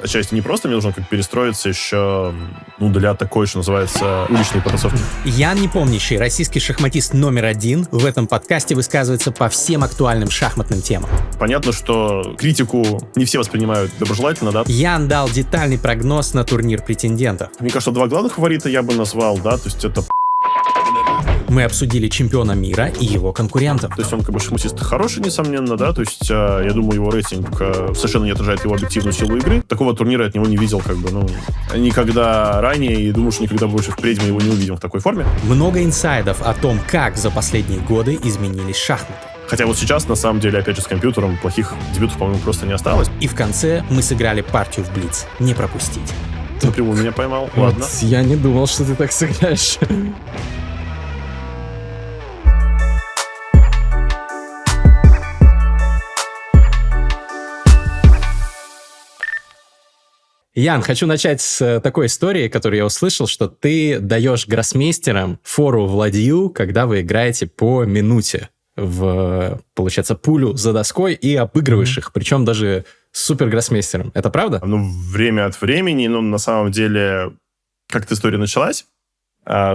отчасти непросто, мне нужно как перестроиться еще, для такой, что называется, уличной потасовки. Ян Непомнящий, российский шахматист номер 1, в этом подкасте высказывается по всем актуальным шахматным темам. Понятно, что критику не все воспринимают доброжелательно, да? Ян дал детальный прогноз на турнир претендентов. Мне кажется, 2 главных фаворита я бы назвал, да, то есть это... Мы обсудили чемпиона мира и его конкурентов. То есть он как бы шахматист хороший, несомненно, да, то есть я думаю, его рейтинг совершенно не отражает его объективную силу игры. Такого турнира от него не видел как бы, никогда ранее, и думаю, что никогда больше впредь мы его не увидим в такой форме. Много инсайдов о том, как за последние годы изменились шахматы. Хотя вот сейчас, на самом деле, опять же, с компьютером плохих дебютов, по-моему, просто не осталось. И в конце мы сыграли партию в Блиц. Не пропустить. Напрямую меня поймал, ладно. Я не думал, что ты так сыграешь. Ян, хочу начать с такой истории, которую я услышал, что ты даешь гроссмейстерам фору в ладью, когда вы играете по минуте в, получается, пулю за доской и обыгрываешь их, причем даже с супер-гроссмейстером. Это правда? Время от времени, на самом деле, как эта история началась,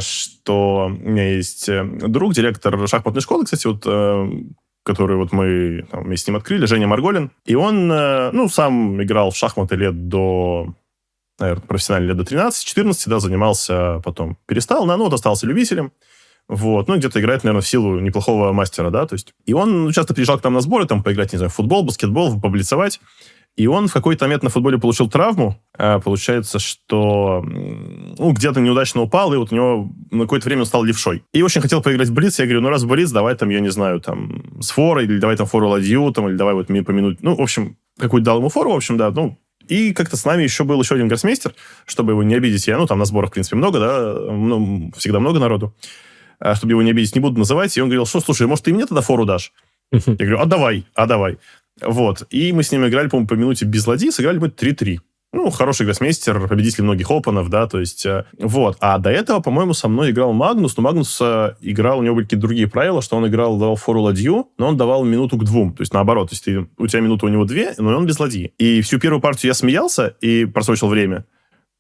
что у меня есть друг, директор шахматной школы, кстати, который мы вместе с ним открыли, Женя Марголин. И он, сам играл в шахматы лет до, наверное, профессионально лет до 13-14, да, занимался, потом перестал, остался любителем. Где-то играет, наверное, в силу неплохого мастера, да, то есть. И он часто приезжал к нам на сборы, поиграть, не знаю, в футбол, баскетбол, поблицевать. И он в какой-то момент на футболе получил травму. Получается, что где-то неудачно упал, и у него на какое-то время он стал левшой. И очень хотел поиграть в блиц. Я говорю, раз в блиц, давай я не знаю, с форой, или давай фору ладью, или давай мне по минуте. В общем, какую-то дал ему фору, в общем, да, И как-то с нами еще был еще один гроссмейстер, чтобы его не обидеть. Я, на сборах, в принципе, много, да, всегда много народу. Чтобы его не обидеть, не буду называть. И он говорил, слушай, может, ты мне тогда фору дашь? Я говорю, давай. И мы с ним играли, по-моему, по минуте без ладьи, сыграли мы 3-3. Хороший гроссмейстер, победитель многих опенов, да, то есть, А до этого, по-моему, со мной играл Магнус, но Магнус играл, у него были какие-то другие правила, что он давал фору ладью, но он давал минуту к 2, то есть наоборот, то есть у тебя минута, у него 2, но он без ладьи. И всю первую партию я смеялся и просрочил время.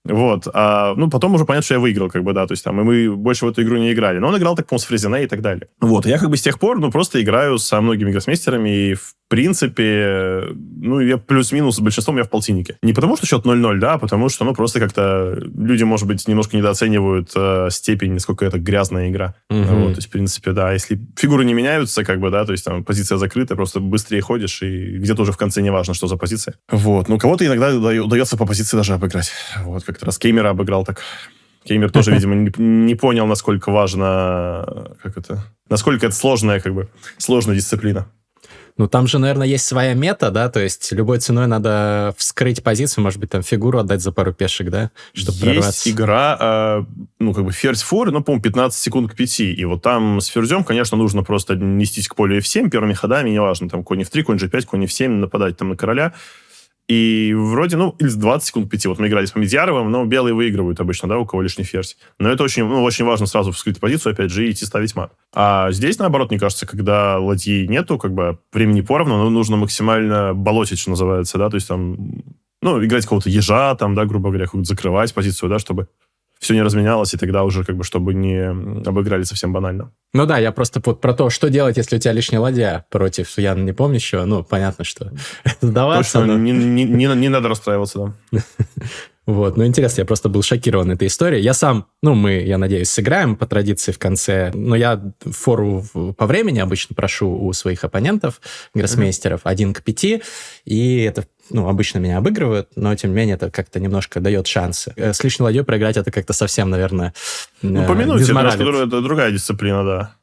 Потом уже понятно, что я выиграл, да, то есть и мы больше в эту игру не играли. Но он играл, так, по-моему, с Фрезене и так далее. Я с тех пор, просто играю со многими гроссмейстерами, и, в принципе, я плюс-минус с большинством я в полтиннике. Не потому, что счет 0-0, да, а потому что, просто как-то люди, может быть, немножко недооценивают степень, насколько это грязная игра. То есть, в принципе, да, если фигуры не меняются, да, то есть позиция закрыта, просто быстрее ходишь, и где-то уже в конце не важно, что за позиция. Кого-то иногда удается по позиции даже обыграть. Как-то раз Кеймера обыграл так. Кеймер тоже, видимо, не понял, насколько важно, насколько это сложная дисциплина. Там же, наверное, есть своя мета, да, то есть любой ценой надо вскрыть позицию, может быть, фигуру отдать за пару пешек, да, чтобы прорваться. Есть игра, ферзь-фор, по-моему, 15 секунд к 5, и там с ферзем, конечно, нужно просто нестись к полю f7 первыми ходами, неважно, конь f3, конь g5, конь f7, нападать на короля. И вроде, или 20 секунд 5. Мы играли с Мамедьяровым, но белые выигрывают обычно, да, у кого лишний ферзь. Но это очень, очень важно сразу вскрыть позицию, опять же, и идти ставить мат. А здесь, наоборот, мне кажется, когда ладьи нету, времени поровну, но нужно максимально болотить, что называется, да, то есть играть какого-то ежа, да, грубо говоря, закрывать позицию, да, чтобы все не разменялось, и тогда уже чтобы не обыграли совсем банально. Да, я просто про то, что делать, если у тебя лишняя ладья против Яна Непомнящего. Понятно, что сдаваться. Точно, не надо расстраиваться, да. Интересно, я просто был шокирован этой историей. Я сам, я надеюсь, сыграем по традиции в конце, но я фору по времени обычно прошу у своих оппонентов, гроссмейстеров, 1 к 5, и это, обычно меня обыгрывают, но, тем не менее, это как-то немножко дает шансы. С лишней ладьей проиграть это как-то совсем, наверное, по минуте, это другая дисциплина, да.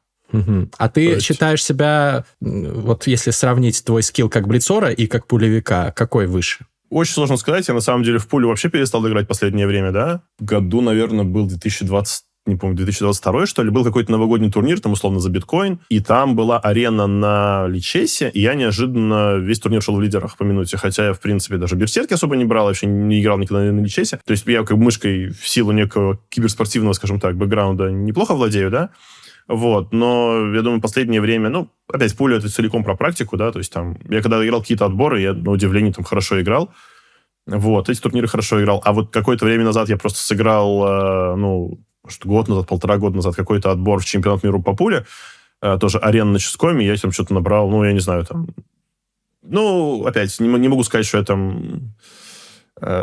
А ты считаешь себя, если сравнить твой скилл как блицора и как пулевика, какой выше? Очень сложно сказать. Я, на самом деле, в пулю вообще перестал играть в последнее время, да. Году, наверное, был 2022, что ли, был какой-то новогодний турнир, условно, за биткоин, и там была арена на Личесе, и я неожиданно весь турнир шел в лидерах по минуте, хотя я, в принципе, даже берсерки особо не брал, вообще не играл никогда на Личесе. То есть я мышкой в силу некого киберспортивного, скажем так, бэкграунда неплохо владею, да. Но я думаю, последнее время, опять пуля это целиком про практику, да, то есть я когда играл какие-то отборы, я на удивление хорошо играл, Вот, эти турниры хорошо играл. А вот какое-то время назад я просто сыграл, может, год назад, 1,5 года назад, какой-то отбор в чемпионат мира по пуле, тоже арена на Ческоме, я там что-то набрал, я не знаю, там... опять, не могу сказать, что я там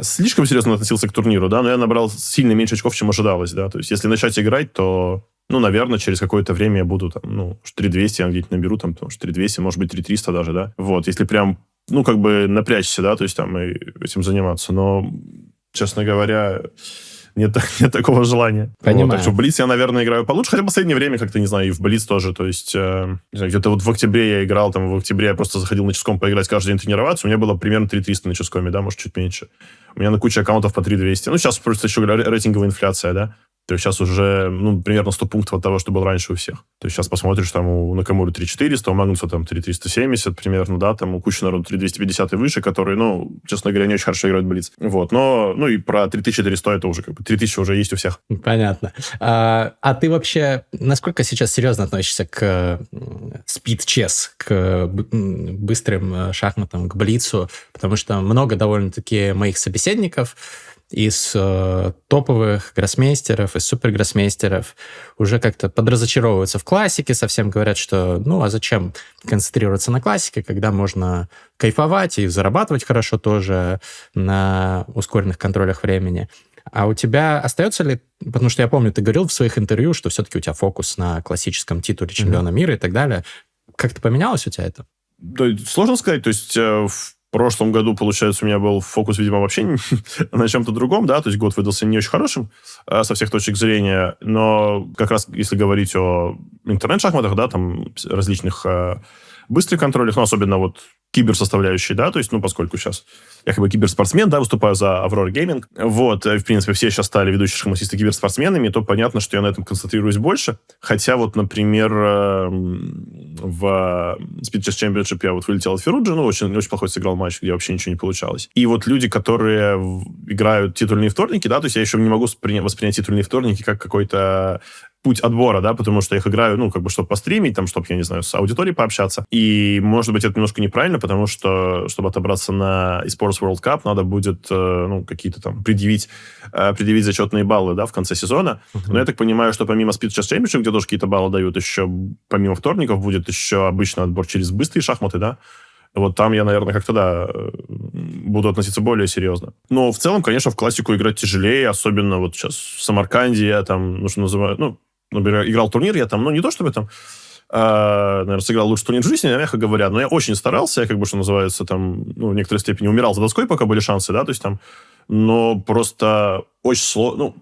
слишком серьезно относился к турниру, да, но я набрал сильно меньше очков, чем ожидалось, да, то есть если начать играть, то, наверное, через какое-то время я буду там, 3200 я где-то наберу, там, 3200, может быть, 3300 даже, да, вот, если прям, напрячься, да, то есть там и этим заниматься, но, честно говоря... Нет такого желания. Понимаю. Так что в Блиц я, наверное, играю получше. Хотя в последнее время как-то, не знаю, и в Блиц тоже. То есть, не знаю, где-то вот в октябре я играл, в октябре я просто заходил на Ческом поиграть, каждый день тренироваться. У меня было примерно 3300 на Ческоме, да, может, чуть меньше. У меня на куче аккаунтов по 3200. Сейчас просто еще рейтинговая инфляция, да. То есть сейчас уже, примерно 100 пунктов от того, что было раньше у всех. То есть сейчас посмотришь, там у Накамуры 3400, у Магнуса там 3370 примерно, да, там у кучи народу 3250 и выше, которые, честно говоря, не очень хорошо играют в Блиц. Вот, и про 3400 это уже 3000 уже есть у всех. Понятно. А ты вообще насколько сейчас серьезно относишься к спид-чесс, к быстрым шахматам, к Блицу? Потому что много довольно-таки моих собеседников из топовых гроссмейстеров, из супергроссмейстеров уже как-то подразочаровываются в классике, совсем говорят, что а зачем концентрироваться на классике, когда можно кайфовать и зарабатывать хорошо тоже на ускоренных контролях времени. А у тебя остается ли, потому что я помню, ты говорил в своих интервью, что все-таки у тебя фокус на классическом титуле чемпиона мира и так далее. Как-то поменялось у тебя это? Да, сложно сказать, то есть в прошлом году, получается, у меня был фокус, видимо, вообще на чем-то другом, да, то есть год выдался не очень хорошим со всех точек зрения, но как раз если говорить о интернет-шахматах, да, там различных быстрых контролях, особенно вот киберсоставляющей, да, то есть, поскольку сейчас я киберспортсмен, да, выступаю за Aurora Gaming, вот, в принципе, все сейчас стали ведущие шахматисты киберспортсменами, то понятно, что я на этом концентрируюсь больше, хотя вот, например, в Speed Chess Championship я вот вылетел от Феруджи, очень, очень плохой сыграл матч, где вообще ничего не получалось. И вот люди, которые играют титульные вторники, да, то есть я еще не могу воспринять титульные вторники как какой-то путь отбора, да, потому что я их играю, чтобы постримить, там, чтобы, я не знаю, с аудиторией пообщаться. И, может быть, это немножко неправильно, потому что, чтобы отобраться на eSports World Cup, надо будет, какие-то там предъявить зачетные баллы, да, в конце сезона. Но я так понимаю, что помимо Speed Chess Championship, где тоже какие-то баллы дают, еще помимо вторников будет еще обычно отбор через быстрые шахматы, да. Вот там я, наверное, как-то, да, буду относиться более серьезно. Но в целом, конечно, в классику играть тяжелее, особенно вот сейчас в Самарканде я там, например, играл турнир, я там, не то чтобы там, наверное, сыграл лучший турнир в жизни, мягко говоря, но я очень старался, я что называется, там, в некоторой степени умирал за доской, пока были шансы, да, то есть там, но просто очень сложно,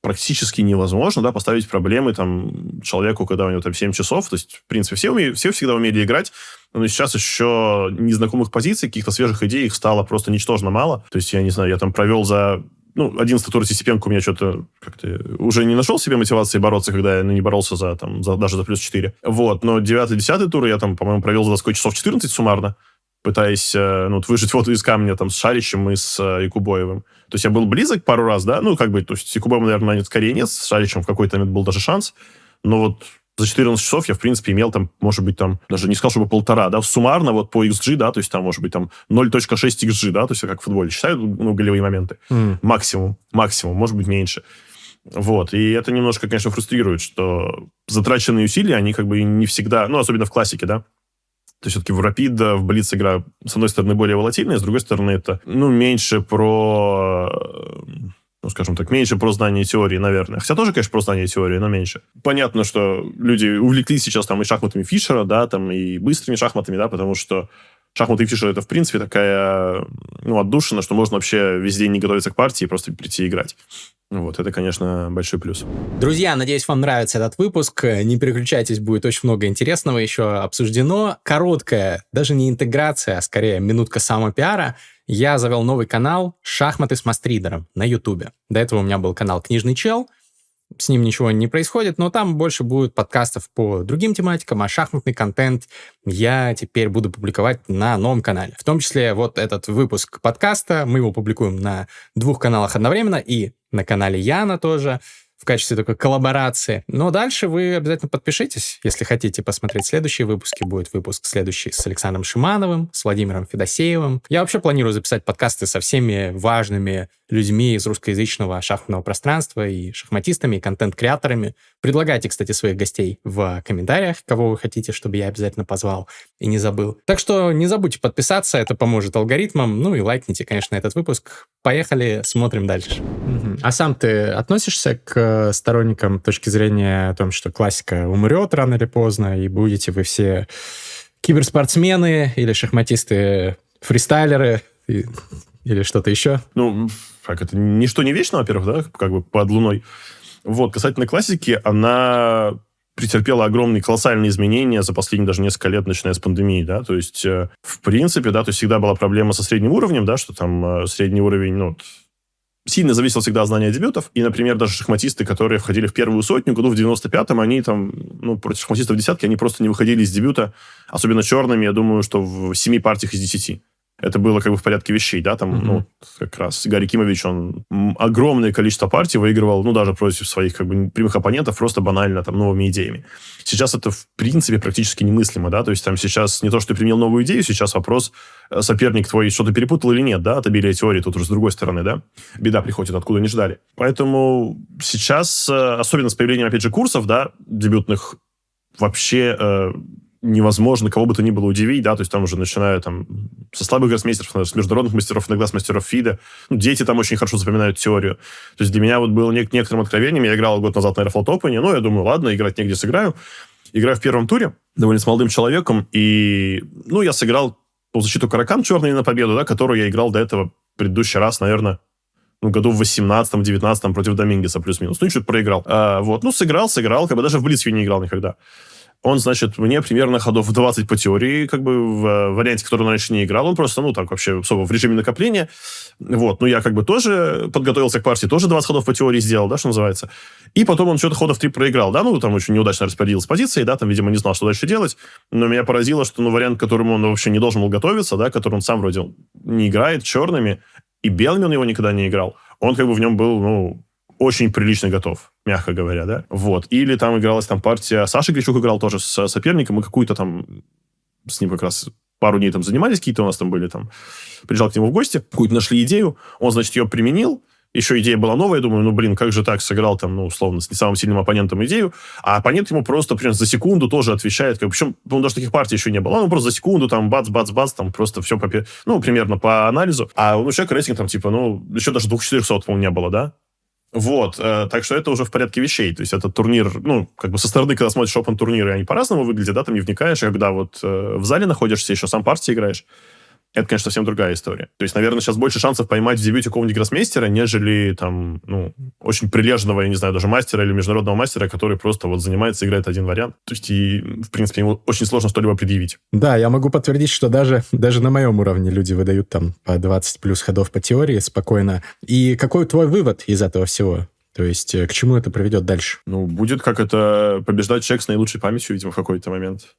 практически невозможно, да, поставить проблемы там человеку, когда у него там 7 часов, то есть, в принципе, все всегда умели играть, но сейчас еще незнакомых позиций, каких-то свежих идей, их стало просто ничтожно мало, то есть, я не знаю, я там провел за 11 тур Сисипенко у меня что-то как-то уже не нашел себе мотивации бороться, когда я не боролся даже за плюс 4. Вот, но 9-10 тур я там, по-моему, провел за доской часов 14 суммарно, пытаясь выжать воду из камня там с Шаричем и с Якубоевым. То есть я был близок пару раз, да, то есть с Якубоевым, наверное, скорее нет, с Шаричем в какой-то момент был даже шанс, но вот за 14 часов я, в принципе, имел там, может быть, там, даже не сказал, чтобы 1,5, да, суммарно вот по XG, да, то есть там, может быть, там 0.6 XG, да, то есть как в футболе считают, голевые моменты. Максимум, может быть, меньше. Вот, и это немножко, конечно, фрустрирует, что затраченные усилия, они не всегда, особенно в классике, да, то есть все-таки в Rapid, в Blitz игра, с одной стороны, более волатильная, с другой стороны, это, меньше про... скажем так, меньше про знание теории, наверное. Хотя тоже, конечно, про знание теории, но меньше. Понятно, что люди увлеклись сейчас там и шахматами Фишера, да, там и быстрыми шахматами, да, потому что шахматы Фишера это, в принципе, такая, отдушина, что можно вообще весь день не готовиться к партии и просто прийти играть. Вот, это, конечно, большой плюс. Друзья, надеюсь, вам нравится этот выпуск. Не переключайтесь, будет очень много интересного еще обсуждено. Короткая, даже не интеграция, а скорее минутка самопиара. Я завел новый канал «Шахматы с мастридером» на Ютубе. До этого у меня был канал «Книжный чел». С ним ничего не происходит, но там больше будет подкастов по другим тематикам, а шахматный контент я теперь буду публиковать на новом канале. В том числе вот этот выпуск подкаста, мы его публикуем на 2 каналах одновременно, и на канале Яна тоже. в качестве такой коллаборации. Но дальше вы обязательно подпишитесь, если хотите посмотреть следующие выпуски. Будет выпуск следующий с Александром Шимановым, с Владимиром Федосеевым. Я вообще планирую записать подкасты со всеми важными людьми из русскоязычного шахматного пространства, и шахматистами, и контент-креаторами. Предлагайте, кстати, своих гостей в комментариях, кого вы хотите, чтобы я обязательно позвал и не забыл. Так что не забудьте подписаться, это поможет алгоритмам. Ну и лайкните, конечно, этот выпуск. Поехали, смотрим дальше. А сам ты относишься к сторонникам точки зрения о том, что классика умрет рано или поздно, и будете вы все киберспортсмены или шахматисты-фристайлеры или что-то еще? Ну, как это, ничто не вечно, во-первых, да, как бы под луной. Вот, касательно классики, она претерпела огромные колоссальные изменения за последние даже несколько лет, начиная с пандемии, да, то есть, в принципе, да, то есть всегда была проблема со средним уровнем, да, что там средний уровень, ну, сильно зависел всегда от знания дебютов, и, например, даже шахматисты, которые входили в первую сотню, году в 95-м, они там, ну, против шахматистов в десятке, они просто не выходили из дебюта, особенно черными, я думаю, что в 7 партиях из 10. Это было как бы в порядке вещей, да, там, ну, как раз Гарри Кимович, он огромное количество партий выигрывал, ну, даже против своих, как бы, прямых оппонентов, просто банально, там, новыми идеями. Сейчас это, в принципе, практически немыслимо, да, то есть там сейчас не то, что ты применил новую идею, сейчас вопрос, соперник твой что-то перепутал или нет, да, от обилия теории, тут уже с другой стороны, да, беда приходит, откуда не ждали. Поэтому сейчас, особенно с появлением, опять же, курсов, да, дебютных, вообще невозможно кого бы то ни было удивить, да, то есть там уже начиная там со слабых гроссмейстеров, с международных мастеров, иногда с мастеров ФИДа. Ну, дети там очень хорошо запоминают теорию. То есть для меня вот было некоторым откровением. Я играл год назад на Airflow Open, ну, я думаю, ладно, играть негде сыграю. Играю в первом туре, довольно с молодым человеком, и, ну, я сыграл защиту Каракан черный на победу, да, которую я играл до этого предыдущий раз, наверное, ну, году в 18-19 против Домингеса плюс-минус. Ну, чуть проиграл. Вот, ну, сыграл, как бы даже в Блицке не играл никогда. Он, значит, мне примерно ходов 20 по теории, как бы в варианте, который он раньше не играл. Он просто, ну, так вообще особо в режиме накопления. Вот, ну, я как бы тоже подготовился к партии, тоже 20 ходов по теории сделал, да, что называется. И потом он что-то ходов 3 проиграл, да, ну, там очень неудачно распорядился позицией, да, там, видимо, не знал, что дальше делать. Но меня поразило, что, ну, вариант, к которому он вообще не должен был готовиться, да, который он сам вроде не играет черными, и белыми он его никогда не играл, он как бы в нем был, ну, очень прилично готов, мягко говоря, да. Вот. Или там игралась там партия... Саша Грищук играл тоже с соперником, мы какую-то там... С ним как раз пару дней там занимались, какие-то у нас там были там... Приезжал к нему в гости, какую-то нашли идею, он, значит, ее применил, еще идея была новая, я думаю, ну, блин, как же так, сыграл там, ну, условно, с не самым сильным оппонентом идею, а оппонент ему просто, например, за секунду тоже отвечает, как, причем, ну, даже таких партий еще не было, он просто за секунду там бац, там просто все, ну, примерно по анализу, а у человека рейтинг там, типа, ну, еще даже 2400, по-моему, не было, да? Вот, так что это уже в порядке вещей. То есть это турнир, ну, как бы со стороны, когда смотришь опен-турниры, они по-разному выглядят, да, там не вникаешь, а когда вот в зале находишься, еще сам партии играешь, это, конечно, совсем другая история. То есть, наверное, сейчас больше шансов поймать в дебюте какого-нибудь гроссмейстера, нежели там, ну, очень прилежного, я не знаю, даже мастера или международного мастера, который просто вот занимается, играет один вариант. То есть, и, в принципе, ему очень сложно что-либо предъявить. Да, я могу подтвердить, что даже на моем уровне люди выдают там по 20 плюс ходов по теории спокойно. И какой твой вывод из этого всего? То есть, к чему это приведет дальше? Ну, будет как это побеждать человек с наилучшей памятью, видимо, в какой-то момент.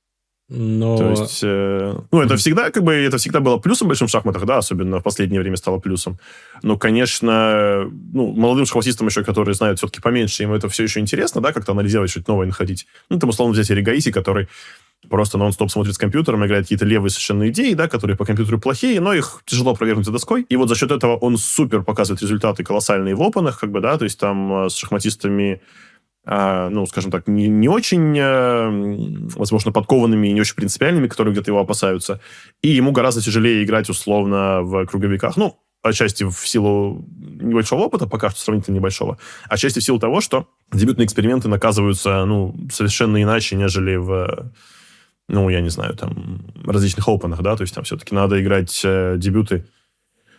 Но... То есть, ну, это всегда, как бы, это всегда было плюсом в больших шахматах, да, особенно в последнее время стало плюсом. Но, конечно, ну, молодым шахматистам еще, которые знают все-таки поменьше, им это все еще интересно, да, как-то анализировать, что-то новое находить. Ну, там, условно, взять Эригаиси, который просто нон-стоп смотрит с компьютером, играет какие-то левые совершенно идеи, да, которые по компьютеру плохие, но их тяжело опровергнуть за доской. И вот за счет этого он супер показывает результаты колоссальные в опенах, как бы, да, то есть там с шахматистами, ну, скажем так, не очень, возможно, подкованными и не очень принципиальными, которые где-то его опасаются. И ему гораздо тяжелее играть, условно, в круговиках. Ну, отчасти в силу небольшого опыта, пока что сравнительно небольшого, отчасти в силу того, что дебютные эксперименты наказываются, ну, совершенно иначе, нежели в, ну, я не знаю, там, различных опенах, да, то есть там все-таки надо играть дебюты,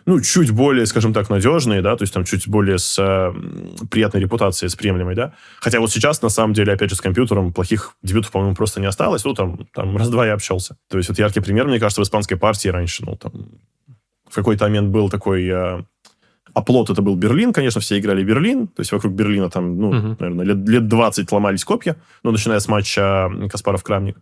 ну, чуть более, скажем так, надежные, да, то есть там чуть более с приятной репутацией, с приемлемой, да. Хотя вот сейчас, на самом деле, опять же, с компьютером плохих дебютов, по-моему, просто не осталось. Ну, там раз-два я общался. То есть вот яркий пример, мне кажется, в испанской партии раньше, ну, там, в какой-то момент был такой... Оплот это был Берлин, конечно, все играли в Берлин, то есть вокруг Берлина там, ну, наверное, лет 20 ломались копья, ну, начиная с матча Каспаров-Крамник.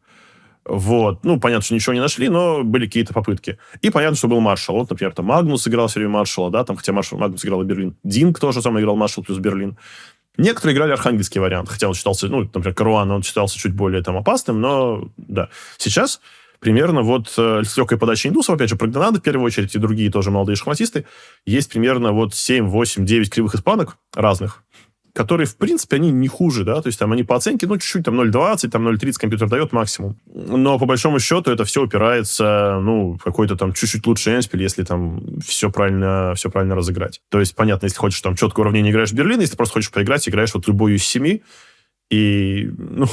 Вот. Ну, понятно, что ничего не нашли, но были какие-то попытки. И понятно, что был Маршал. Вот, например, там Магнус играл все время Маршала, да, там, хотя Магнус играл и Берлин. Динг тоже сам играл Маршал плюс Берлин. Некоторые играли архангельский вариант, хотя он считался, ну, например, Каруан, он считался чуть более там опасным, но да. Сейчас примерно вот с легкой подачей индусов, опять же, Прогнанадо в первую очередь и другие тоже молодые шахматисты, есть примерно вот 7, 8, 9 кривых испанок разных, которые, в принципе, они не хуже, да, то есть там они по оценке, ну, чуть-чуть там 0,20, там 0,30 компьютер дает максимум. Но по большому счету это все упирается, ну, в какой-то там чуть-чуть лучший эндспиль, если там все правильно разыграть. То есть, понятно, если хочешь там четкое уравнение, играешь в Берлин, если просто хочешь поиграть, играешь вот любую из 7, и, ну,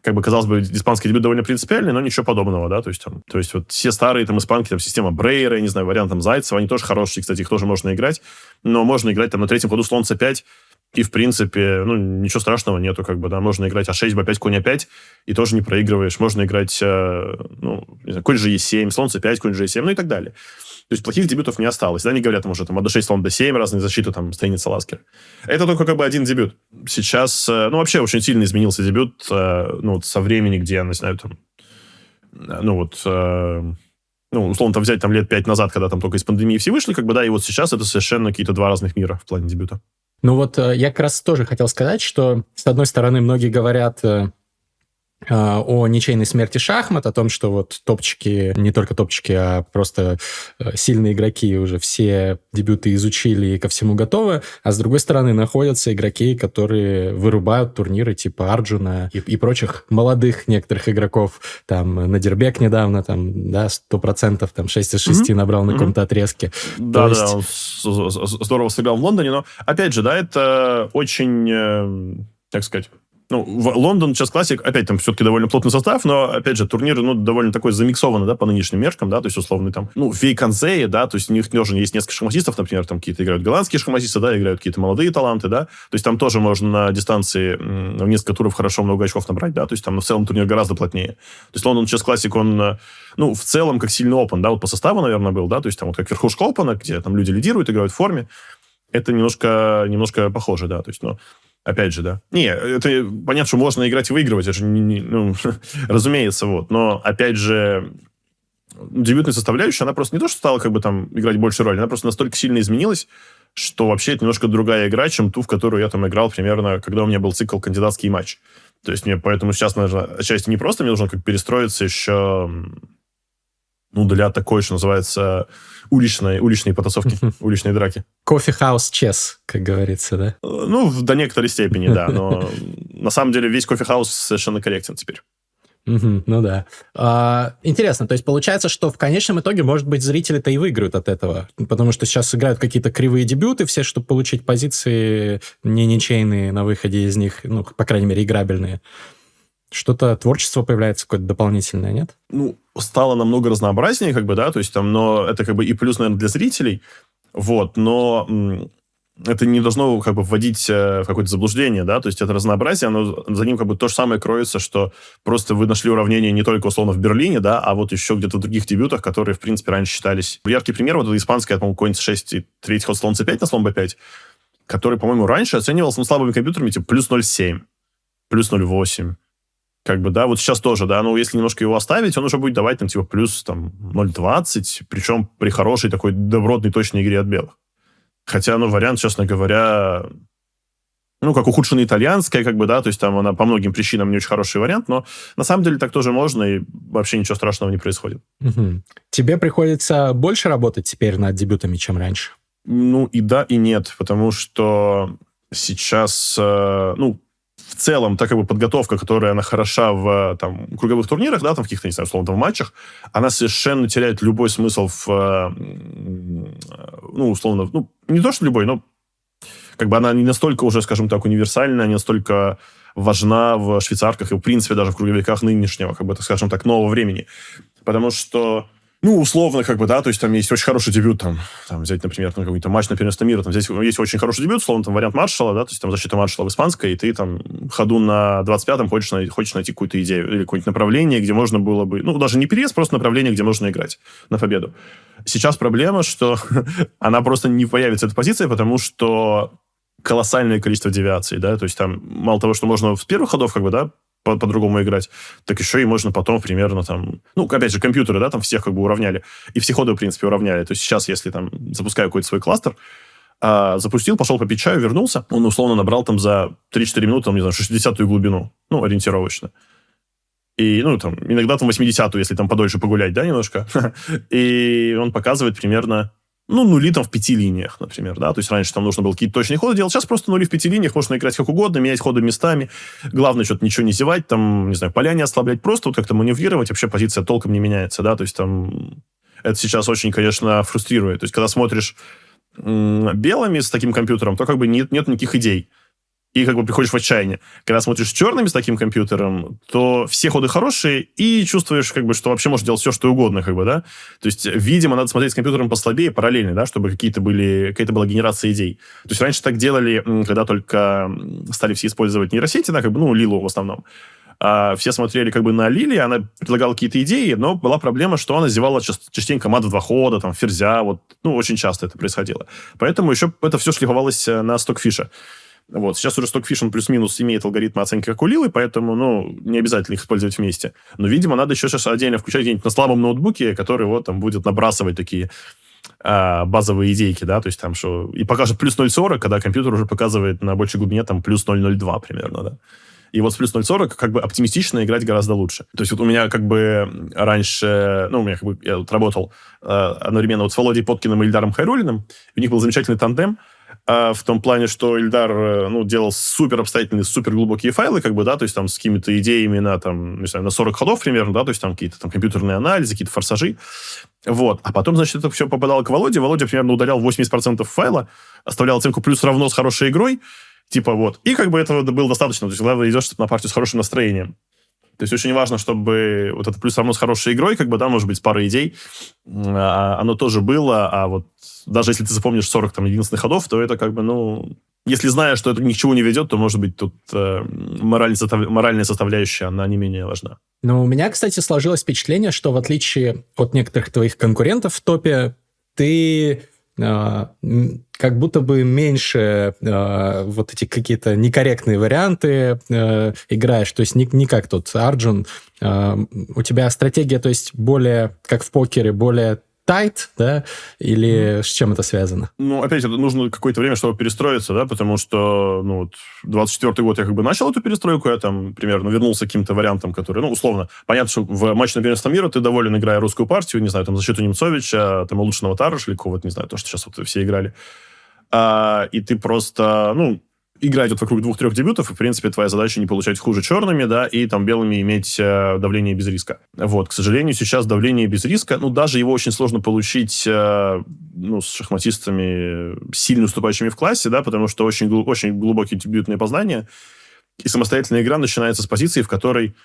как бы, казалось бы, испанский дебют довольно принципиальный, но ничего подобного, да, то есть вот все старые там испанки, там, система Брейера, я не знаю, вариант там Зайцева, они тоже хорошие, кстати, их тоже можно играть, но можно играть там на третьем ходу слон c5, и, в принципе, ну, ничего страшного нету, как бы, да, можно играть А6, Б5, конь А5, и тоже не проигрываешь, можно играть, ну, не знаю, конь же Е7, слон c5, конь же Е7, ну и так далее. То есть плохих дебютов не осталось. Да, они говорят, там уже там А6, слон d7, разные защиты, там, страница Ласкер. Это только как бы один дебют. Сейчас, ну, вообще очень сильно изменился дебют, ну, вот со времени, где, я не знаю, там, ну, вот, ну, условно, там взять там лет 5 назад, когда там только из пандемии все вышли, как бы, да, и вот сейчас это совершенно какие-то два разных мира в плане дебюта. Ну вот я как раз тоже хотел сказать, что, с одной стороны, многие говорят о ничейной смерти шахмат, о том, что вот топчики, не только топчики, а просто сильные игроки уже все дебюты изучили и ко всему готовы, а с другой стороны находятся игроки, которые вырубают турниры типа Арджуна и прочих молодых некоторых игроков, там Надирбек недавно, там, да, 100%, там 6 из 6 набрал на каком-то отрезке. Да, он здорово сыграл в Лондоне, но, опять же, да, это очень, так сказать, ну, Лондон сейчас классик, опять там все-таки довольно плотный состав, но, опять же, турнир, ну, довольно такой замиксованный, да, по нынешним меркам, да, то есть, условно, там, ну, Вейконзеи, да, то есть у них тоже есть несколько шахматистов, например, там какие-то играют голландские шахматисты, да, играют какие-то молодые таланты, да, то есть там тоже можно на дистанции в несколько туров хорошо много очков набрать, да, то есть там в целом турнир гораздо плотнее. То есть Лондон сейчас классик, он, ну, в целом, как сильный опен, да, вот по составу, наверное, был, да, то есть там вот как верхушка опена, где там люди лидируют, играют в форме, это немножко похоже, да, то есть, но опять же, да. Не, это понятно, что можно играть и выигрывать, это же, ну, разумеется, вот. Но, опять же, дебютная составляющая, она просто не то, что стала как бы там играть большую роль, она просто настолько сильно изменилась, что вообще это немножко другая игра, чем ту, в которую я там играл примерно, когда у меня был цикл кандидатский матч. То есть мне поэтому сейчас, наверное, отчасти не просто, мне нужно как перестроиться еще, ну, для такой, что называется, уличной потасовки, уличной драки. Кофе-хаус чес, как говорится, да? Ну, до некоторой степени, да. Но на самом деле весь кофе-хаус совершенно корректен теперь. Ну да. Интересно, то есть получается, что в конечном итоге, может быть, зрители-то и выиграют от этого, потому что сейчас играют какие-то кривые дебюты все, чтобы получить позиции не ничейные на выходе из них, ну, по крайней мере, играбельные. Что-то творчество появляется какое-то дополнительное, нет? Ну, стало намного разнообразнее, как бы, да, то есть там, но это как бы и плюс, наверное, для зрителей, вот, но это не должно как бы вводить в какое-то заблуждение, да, то есть это разнообразие, оно, за ним как бы то же самое кроется, что просто вы нашли уравнение не только, условно, в Берлине, да, а вот еще где-то в других дебютах, которые, в принципе, раньше считались. Яркий пример, вот это испанская, по-моему, конь c6 и третий ход слон c5 на слон b5, который, по-моему, раньше оценивался слабыми компьютерами, типа, плюс 0,7, плюс 0,8. Как бы, да, вот сейчас тоже, да, но если немножко его оставить, он уже будет давать там, типа, плюс, там, 0,20, причем при хорошей такой добротной точной игре от белых. Хотя, ну, вариант, честно говоря, ну, как ухудшенная итальянская, как бы, да, то есть там она по многим причинам не очень хороший вариант, но на самом деле так тоже можно, и вообще ничего страшного не происходит. Угу. Тебе приходится больше работать теперь над дебютами, чем раньше? Ну, и да, и нет, потому что сейчас, ну, в целом, так как бы подготовка, которая она хороша в там, круговых турнирах, да, там в каких-то, не знаю, условно, там, в матчах, она совершенно теряет любой смысл в, ну, условно, ну, не то, что любой, но как бы она не настолько уже, скажем так, универсальная, не настолько важна в швейцарках и, в принципе, даже в круговиках нынешнего, как бы, так скажем так, нового времени. Потому что, ну, условно, как бы, да, то есть там есть очень хороший дебют, там взять, например, там, какой-то матч на первенство мира, там здесь есть очень хороший дебют, условно, там вариант маршала, да, то есть там защита маршала в испанской, и ты там ходу на 25-м хочешь найти какую-то идею или какое-нибудь направление, где можно было бы, ну, даже не переезд, просто направление, где можно играть на победу. Сейчас проблема, что она просто не появится, эта позиция, потому что колоссальное количество девиаций, да, то есть там мало того, что можно с первых ходов, как бы, да, по-другому играть, так еще и можно потом примерно там... Ну, опять же, компьютеры, да, там всех как бы уравняли. И все ходы, в принципе, уравняли. То есть сейчас, если там запускаю какой-то свой кластер, Запустил, пошел попить чаю, вернулся. Он, условно, набрал там за 3-4 минуты, там, не знаю, 60-ю глубину. Ну, ориентировочно. И, ну, там, иногда там 80-ю, если там подольше погулять, да, немножко. И он показывает примерно, ну, нули там в 5 линиях, например, да. То есть раньше там нужно было какие-то точные ходы делать. Сейчас просто нули в 5 линиях, можно играть как угодно, менять ходы местами. Главное, что-то ничего не зевать, там, не знаю, поля не ослаблять. Просто вот как-то маневрировать, вообще позиция толком не меняется, да. То есть там это сейчас очень, конечно, фрустрирует. То есть когда смотришь белыми с таким компьютером, то как бы нет никаких идей. И как бы приходишь в отчаяние. Когда смотришь с черными с таким компьютером, то все ходы хорошие, и чувствуешь, как бы, что вообще можешь делать все, что угодно, как бы, да. То есть, видимо, надо смотреть с компьютером послабее, параллельно, да, чтобы какая-то была генерация идей. То есть, раньше так делали, когда только стали все использовать нейросети, да, как бы, ну, Лилу в основном. Все смотрели как бы на Лили, она предлагала какие-то идеи, но была проблема, что она зевала частенько мат в 2 хода, там, ферзя, вот, ну, очень часто это происходило. Поэтому еще это все шлифовалось на Stockfish. Вот. Сейчас уже Stockfish, он плюс-минус имеет алгоритмы оценки как у Лилы, поэтому, ну, не обязательно их использовать вместе. Но, видимо, надо еще сейчас отдельно включать где-нибудь на слабом ноутбуке, который вот там будет набрасывать такие базовые идейки, да, то есть там что... И покажет плюс 0,40, когда компьютер уже показывает на большей глубине там плюс 0,02 примерно, да. И вот с плюс 0,40 как бы оптимистично играть гораздо лучше. То есть вот у меня как бы раньше... Ну, у меня как бы... Я вот работал одновременно вот с Володей Поткиным и Ильдаром Хайруллиным. У них был замечательный тандем в том плане, что Ильдар, ну, делал супер обстоятельные, супер глубокие файлы, как бы, да, то есть там с какими-то идеями на, там, не знаю, на 40 ходов примерно, да, то есть там какие-то там компьютерные анализы, какие-то форсажи. Вот. А потом, значит, это все попадало к Володе. Володя примерно удалял 80% файла, оставлял оценку плюс равно с хорошей игрой. Типа вот. И как бы этого было достаточно. То есть, главное, идешь на партию с хорошим настроением. То есть, очень важно, чтобы вот это плюс равно с хорошей игрой, как бы, да, может быть, с парой идей, оно тоже было. А вот даже если ты запомнишь 40 там единственных ходов, то это как бы, ну... Если знаешь, что это ни к чему не ведет, то, может быть, тут моральная составляющая, она не менее важна. Но у меня, кстати, сложилось впечатление, что в отличие от некоторых твоих конкурентов в топе, ты... как будто бы меньше вот эти какие-то некорректные варианты играешь. То есть не как тут Арджун. У тебя стратегия, то есть более, как в покере, более тайт, да? Или с чем это связано? Ну, опять, это нужно какое-то время, чтобы перестроиться, да, потому что, ну, вот, 24-й год я как бы начал эту перестройку, я там примерно вернулся к каким-то вариантам, которые, ну, условно, понятно, что в матче на первенство мира ты доволен, играя русскую партию, не знаю, там, защиту Немцовича, там, улучшенного Тарыша или кого-то, не знаю, то, что сейчас вот все играли. И ты просто, ну, игра идет вокруг 2-3 дебютов, и, в принципе, твоя задача не получать хуже черными, да, и там белыми иметь давление без риска. Вот, к сожалению, сейчас давление без риска, ну, даже его очень сложно получить, ну, с шахматистами, сильно уступающими в классе, да, потому что очень глубокие дебютные познания, и самостоятельная игра начинается с позиции, в которой,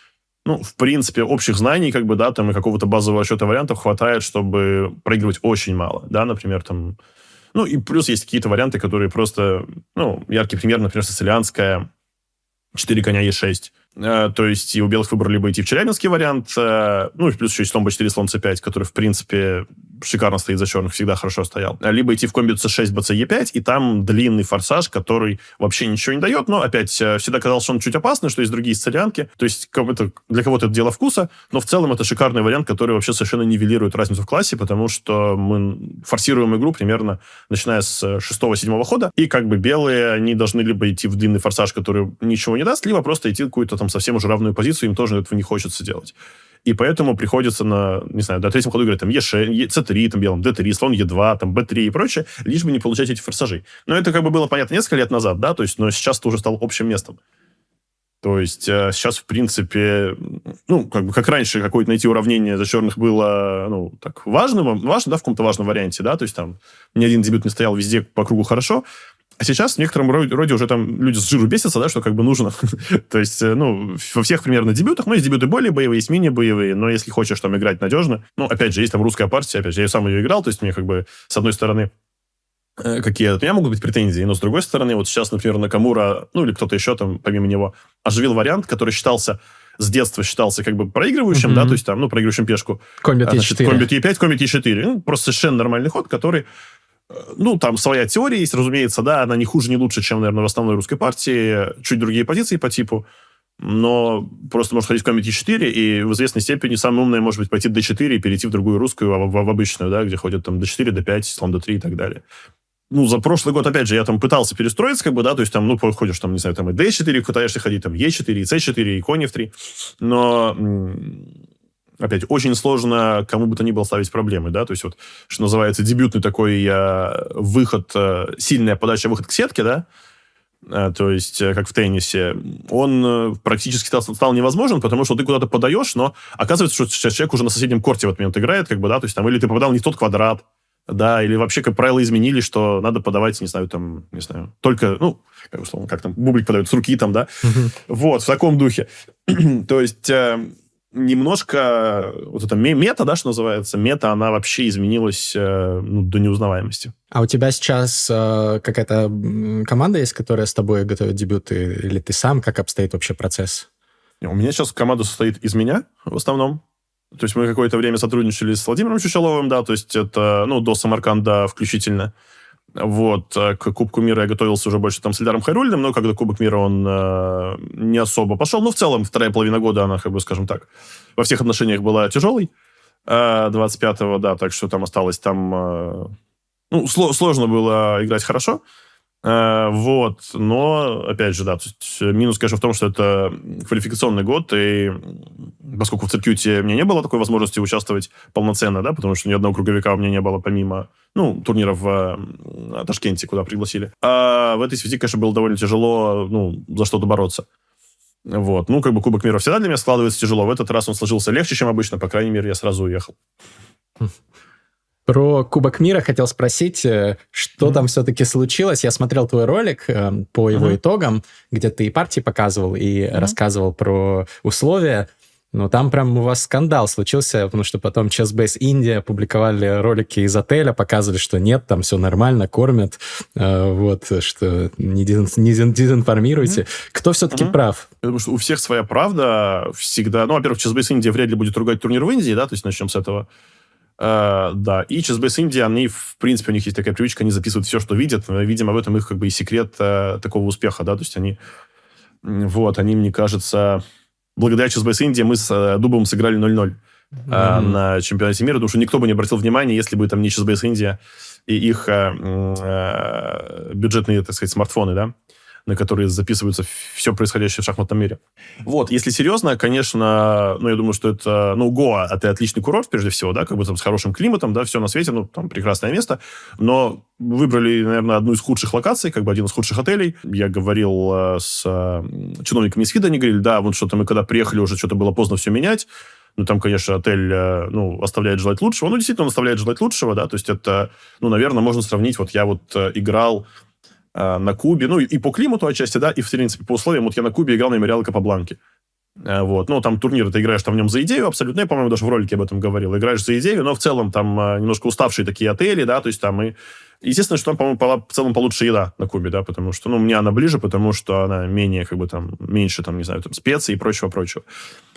ну, в принципе, общих знаний, как бы, да, там, и какого-то базового отсчета вариантов хватает, чтобы проигрывать очень мало, да, например, там... Ну, и плюс есть какие-то варианты, которые просто... Ну, яркий пример, например, сицилианская 4 коня Е6. То есть и у белых выбор либо идти в челябинский вариант, ну, и плюс еще есть слон b4, слон c5, который, в принципе, шикарно стоит за черных, всегда хорошо стоял. Либо идти в комби c6, bc e5, и там длинный форсаж, который вообще ничего не дает, но, опять, всегда казалось, что он чуть опасный, что есть другие сцилианки. То есть для кого-то это дело вкуса, но в целом это шикарный вариант, который вообще совершенно нивелирует разницу в классе, потому что мы форсируем игру примерно начиная с 6-7 хода, и как бы белые, они должны либо идти в длинный форсаж, который ничего не даст, либо просто идти в какую-то там совсем уже равную позицию, им тоже этого не хочется делать. И поэтому приходится на, не знаю, до 3-го ходу играть там Е6, C3, там белым, D3, слон Е2, там B3 и прочее, лишь бы не получать эти форсажи. Но это как бы было понятно несколько лет назад, да, то есть, но сейчас это уже стало общим местом. То есть сейчас, в принципе, ну, как бы как раньше какое-то найти уравнение за черных было, ну, так важно, да, в каком-то важном варианте, да, то есть там ни один дебют не стоял везде по кругу хорошо. А сейчас в некотором роде уже там люди с жиру бесятся, да, что как бы нужно. То есть, ну, во всех примерно дебютах, ну, есть дебюты более боевые, есть мини-боевые, но если хочешь там играть надежно, ну, опять же, есть там русская партия, опять же, я сам ее играл, то есть мне как бы, с одной стороны, какие от меня могут быть претензии, но с другой стороны, вот сейчас, например, Накамура, ну, или кто-то еще там, помимо него, оживил вариант, который с детства считался как бы проигрывающим, да, то есть там, ну, проигрывающим пешку. Комбит E4. Комбит E5, комбит E4. Ну, просто совершенно нормальный ход, который... Ну, там своя теория есть, разумеется, да, она не хуже, не лучше, чем, наверное, в основной русской партии, чуть другие позиции по типу, но просто может ходить в комбит E4, и в известной степени самое умное может быть пойти D4 и перейти в другую русскую, в обычную, да, где ходят там D4, D5, слон D3 и так далее. за прошлый год, опять же, я там пытался перестроиться, как бы, да, то есть там, ходишь там, не знаю, там и D4 пытаешься ходить, там E4, и C4, и конь F3, но, опять, очень сложно кому бы то ни было ставить проблемы, да, то есть вот, что называется, дебютный такой выход, сильная подача, выход к сетке, да, то есть, как в теннисе, он практически стал невозможен, потому что ты куда-то подаешь, но оказывается, что сейчас человек уже на соседнем корте в этот момент играет, как бы, да, то есть там, или ты попадал не в тот квадрат, да, или вообще как правила изменили, что надо подавать, не знаю, только, как условно, как там, бублик подают с руки, там, да, вот, в таком духе. То есть, немножко вот эта мета, да, что называется, она вообще изменилась, до неузнаваемости. А у тебя сейчас какая-то команда есть, которая с тобой готовит дебюты, или ты сам? Как обстоит вообще процесс? У меня сейчас команда состоит из меня, в основном. То есть мы какое-то время сотрудничали с Владимиром Чучаловым, да, то есть это, до Самарканда включительно. Вот, к Кубку мира я готовился уже больше там с Ильдаром Хайруллиным, но когда Кубок мира он не особо пошел. В целом, вторая половина года она, скажем так, во всех отношениях была тяжелой. 25-го, да, так что там осталось сложно было играть хорошо. Вот, но, опять же, да, то есть минус, конечно, в том, что это квалификационный год, и поскольку в циркьюте у меня не было такой возможности участвовать полноценно, да, потому что ни одного круговика у меня не было, помимо, турниров в Ташкенте, куда пригласили. А в этой связи, конечно, было довольно тяжело, за что-то бороться. Вот, Кубок мира всегда для меня складывается тяжело. В этот раз он сложился легче, чем обычно, по крайней мере, я сразу уехал. Про Кубок мира хотел спросить, что там все-таки случилось. Я смотрел твой ролик по его итогам, где ты и партии показывал, и рассказывал про условия. Но там прям у вас скандал случился, потому что потом ChessBase India публиковали ролики из отеля, показывали, что нет, там все нормально, кормят, вот, что не дезинформируйте. Кто все-таки прав? Потому что у всех своя правда всегда. Во-первых, ChessBase India вряд ли будет ругать турнир в Индии, да, то есть начнем с этого. Да, и ChessBase India, они, в принципе, у них есть такая привычка, они записывают все, что видят. Видимо, в этом их и секрет такого успеха, да, то есть они, мне кажется, благодаря ChessBase India мы с Дубовым сыграли 0-0 на чемпионате мира, потому что никто бы не обратил внимания, если бы там не ChessBase India и их бюджетные, так сказать, смартфоны, да, на которые записываются все происходящее в шахматном мире. Вот, если серьезно, конечно, я думаю, что это, Гоа, это отличный курорт, прежде всего, да, как бы там с хорошим климатом, да, все на свете, там прекрасное место, но выбрали, наверное, одну из худших локаций, как бы один из худших отелей. Я говорил с чиновниками из ФИДа, они говорили, да, вот что-то мы когда приехали, уже что-то было поздно все менять. Там, конечно, отель, оставляет желать лучшего. Действительно, он оставляет желать лучшего, да, то есть это, наверное, можно сравнить, я играл на Кубе, и по климату отчасти, да, и, в принципе, по условиям, я на Кубе играл на Мемориал Капабланке. Вот, там турнир, ты играешь там в нем за идею абсолютно, я, по-моему, даже в ролике об этом говорил, играешь за идею, но в целом там немножко уставшие такие отели, да, то есть там и... Естественно, что там, по-моему, в целом получше еда на Кубе, да, потому что, мне она ближе, потому что она менее, меньше, не знаю, специй и прочего-прочего.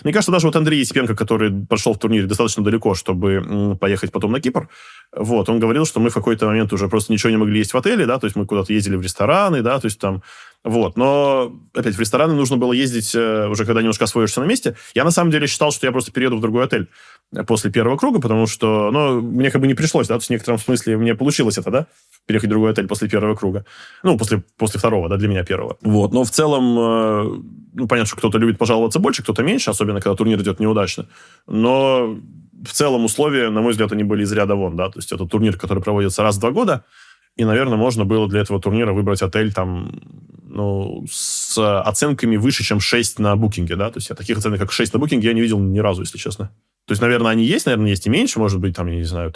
Мне кажется, даже Андрей Есипенко, который прошел в турнире достаточно далеко, чтобы поехать потом на Кипр, он говорил, что мы в какой-то момент уже просто ничего не могли есть в отеле, да, то есть мы куда-то ездили в рестораны, да, то есть там, но, опять, в рестораны нужно было ездить уже, когда немножко освоишься на месте. Я, на самом деле, считал, что я просто перееду в другой отель после первого круга, потому что, мне не пришлось, да, то есть в некотором смысле мне получилось это, да, переехать в другой отель после первого круга. После второго, да, для меня первого. Вот, но в целом, понятно, что кто-то любит пожаловаться больше, кто-то меньше, особенно когда турнир идет неудачно. Но в целом условия, на мой взгляд, они были из ряда вон, да, то есть это турнир, который проводится раз в 2 года, и, наверное, можно было для этого турнира выбрать отель с оценками выше, чем 6 на букинге, да, то есть таких оценок, как 6 на букинге, я не видел ни разу, если честно. То есть, наверное, они есть и меньше, может быть, я не знаю,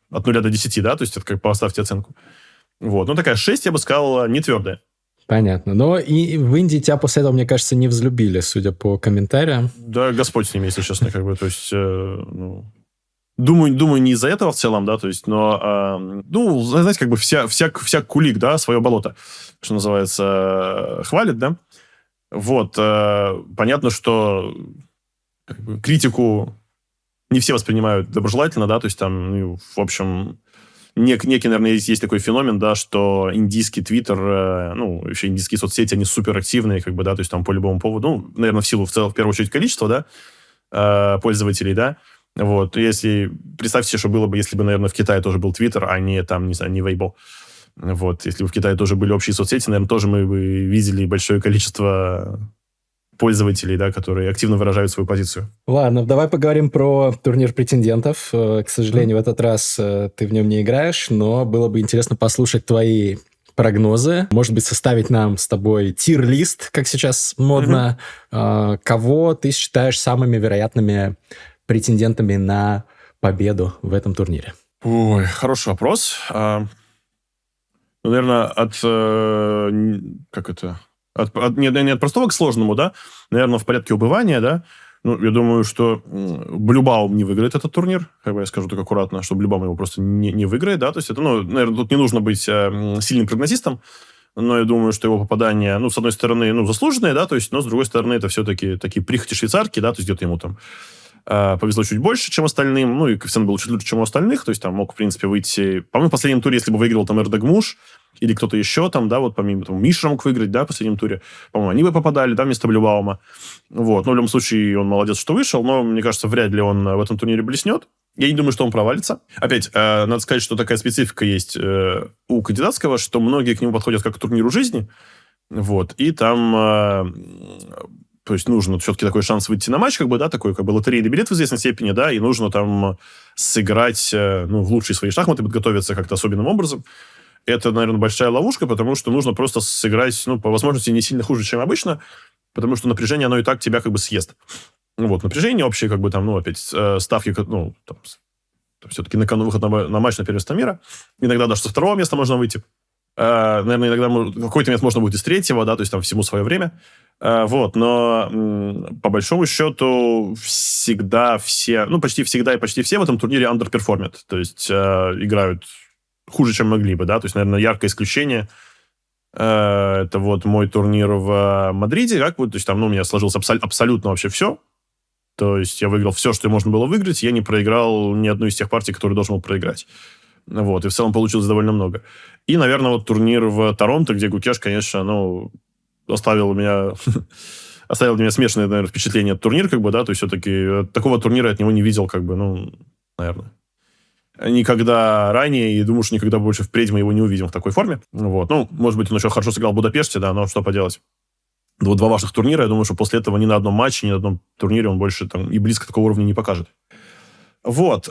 от 0 до 10, да, то есть это как поставьте оценку. Вот, такая 6, я бы сказал, не твердая. Понятно. Но и в Индии тебя после этого, мне кажется, не взлюбили, судя по комментариям. Да, Господь с ними, если честно, то есть, думаю, не из-за этого в целом, да, то есть, но, знаете, вся кулик, да, свое болото, что называется, хвалит, да. Вот, понятно, что критику не все воспринимают доброжелательно, да, то есть там, в общем, некий, наверное, есть такой феномен, да, что индийский твиттер, еще индийские соцсети, они суперактивные, да, то есть там по любому поводу, наверное, в силу, в первую очередь, количества, да, пользователей, да, вот, представьте себе, что было бы, если бы, наверное, в Китае тоже был твиттер, а не, не знаю, не Weibo. Вот, если бы в Китае тоже были общие соцсети, наверное, тоже мы бы видели большое количество пользователей, да, которые активно выражают свою позицию. Ладно, давай поговорим про турнир претендентов. К сожалению, в этот раз ты в нем не играешь, но было бы интересно послушать твои прогнозы. Может быть, составить нам с тобой тир-лист, как сейчас модно. Кого ты считаешь самыми вероятными претендентами на победу в этом турнире? Ой, хороший вопрос. Наверное, не от простого к сложному, да, наверное, в порядке убывания, да. Ну, я думаю, что Блюбаум не выиграет этот турнир, как бы я скажу так аккуратно, что Блюбаум его просто не выиграет, да, то есть это, ну, наверное, тут не нужно быть сильным прогнозистом, но я думаю, что его попадание, ну, с одной стороны, ну, заслуженное, да, то есть, но с другой стороны, это все-таки такие прихоти швейцарки, да, то есть где-то ему там повезло чуть больше, чем остальным, ну, и коэффициент был чуть лучше, чем у остальных, то есть там мог, в принципе, выйти... По-моему, в последнем туре, если бы выиграл там Эрдегмуш или кто-то еще там, да, вот помимо там, Миша мог выиграть, да, в последнем туре, по-моему, они бы попадали, да, вместо Блюбаума. Вот, но в любом случае он молодец, что вышел, но, мне кажется, вряд ли он в этом турнире блеснет. Я не думаю, что он провалится. Опять, надо сказать, что такая специфика есть у кандидатского, что многие к нему подходят как к турниру жизни, вот, и там... То есть нужно все-таки такой шанс выйти на матч, как бы, да, такой как бы лотерейный билет в известной степени, да, и нужно там сыграть, ну, в лучшие свои шахматы, подготовиться как-то особенным образом. Это, наверное, большая ловушка, потому что нужно просто сыграть, ну, по возможности, не сильно хуже, чем обычно, потому что напряжение, оно и так тебя как бы съест. Вот, напряжение общее, как бы там, ну, опять, ставки, ну, там, все-таки на кону выход на матч на первенство мира. Иногда даже со второго места можно выйти. Наверное, иногда в какой-то момент можно будет и с третьего, да, то есть там всему свое время. Вот, но по большому счету всегда все, ну, почти всегда и почти все в этом турнире андерперформят, то есть играют хуже, чем могли бы, да, то есть, наверное, яркое исключение это вот мой турнир в Мадриде, как бы, то есть там, ну, у меня сложилось абсолютно вообще все, то есть я выиграл все, что можно было выиграть, я не проиграл ни одну из тех партий, которые должен был проиграть. Вот, и в целом получилось довольно много. И, наверное, вот турнир в Торонто, где Гукеш, конечно, ну, оставил у меня смешанное, наверное, впечатление от турнира, как бы, да, то есть все-таки такого турнира от него не видел, как бы, ну, наверное, никогда ранее, и думаю, что никогда больше впредь мы его не увидим в такой форме. Вот, ну, может быть, он еще хорошо сыграл в Будапеште, да, но что поделать. Вот два важных турнира, я думаю, что после этого ни на одном матче, ни на одном турнире он больше там и близко такого уровня не покажет. Вот,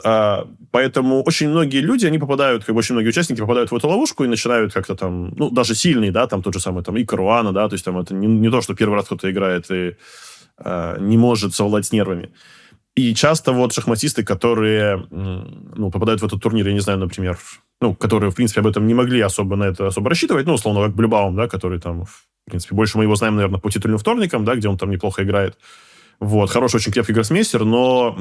поэтому очень многие люди, они попадают, как бы очень многие участники попадают в эту ловушку и начинают как-то там, ну, даже сильные, да, там тот же самый, там, и Каруана, да, то есть там это не то, что первый раз кто-то играет и не может совладать с нервами. И часто вот шахматисты, которые, ну, попадают в этот турнир, я не знаю, например, ну, которые, в принципе, об этом не могли на это особо рассчитывать, ну, условно, как Блюбаум, да, который там, в принципе, больше мы его знаем, наверное, по титульным вторникам, да, где он там неплохо играет. Вот, хороший, очень крепкий гроссмейстер, но,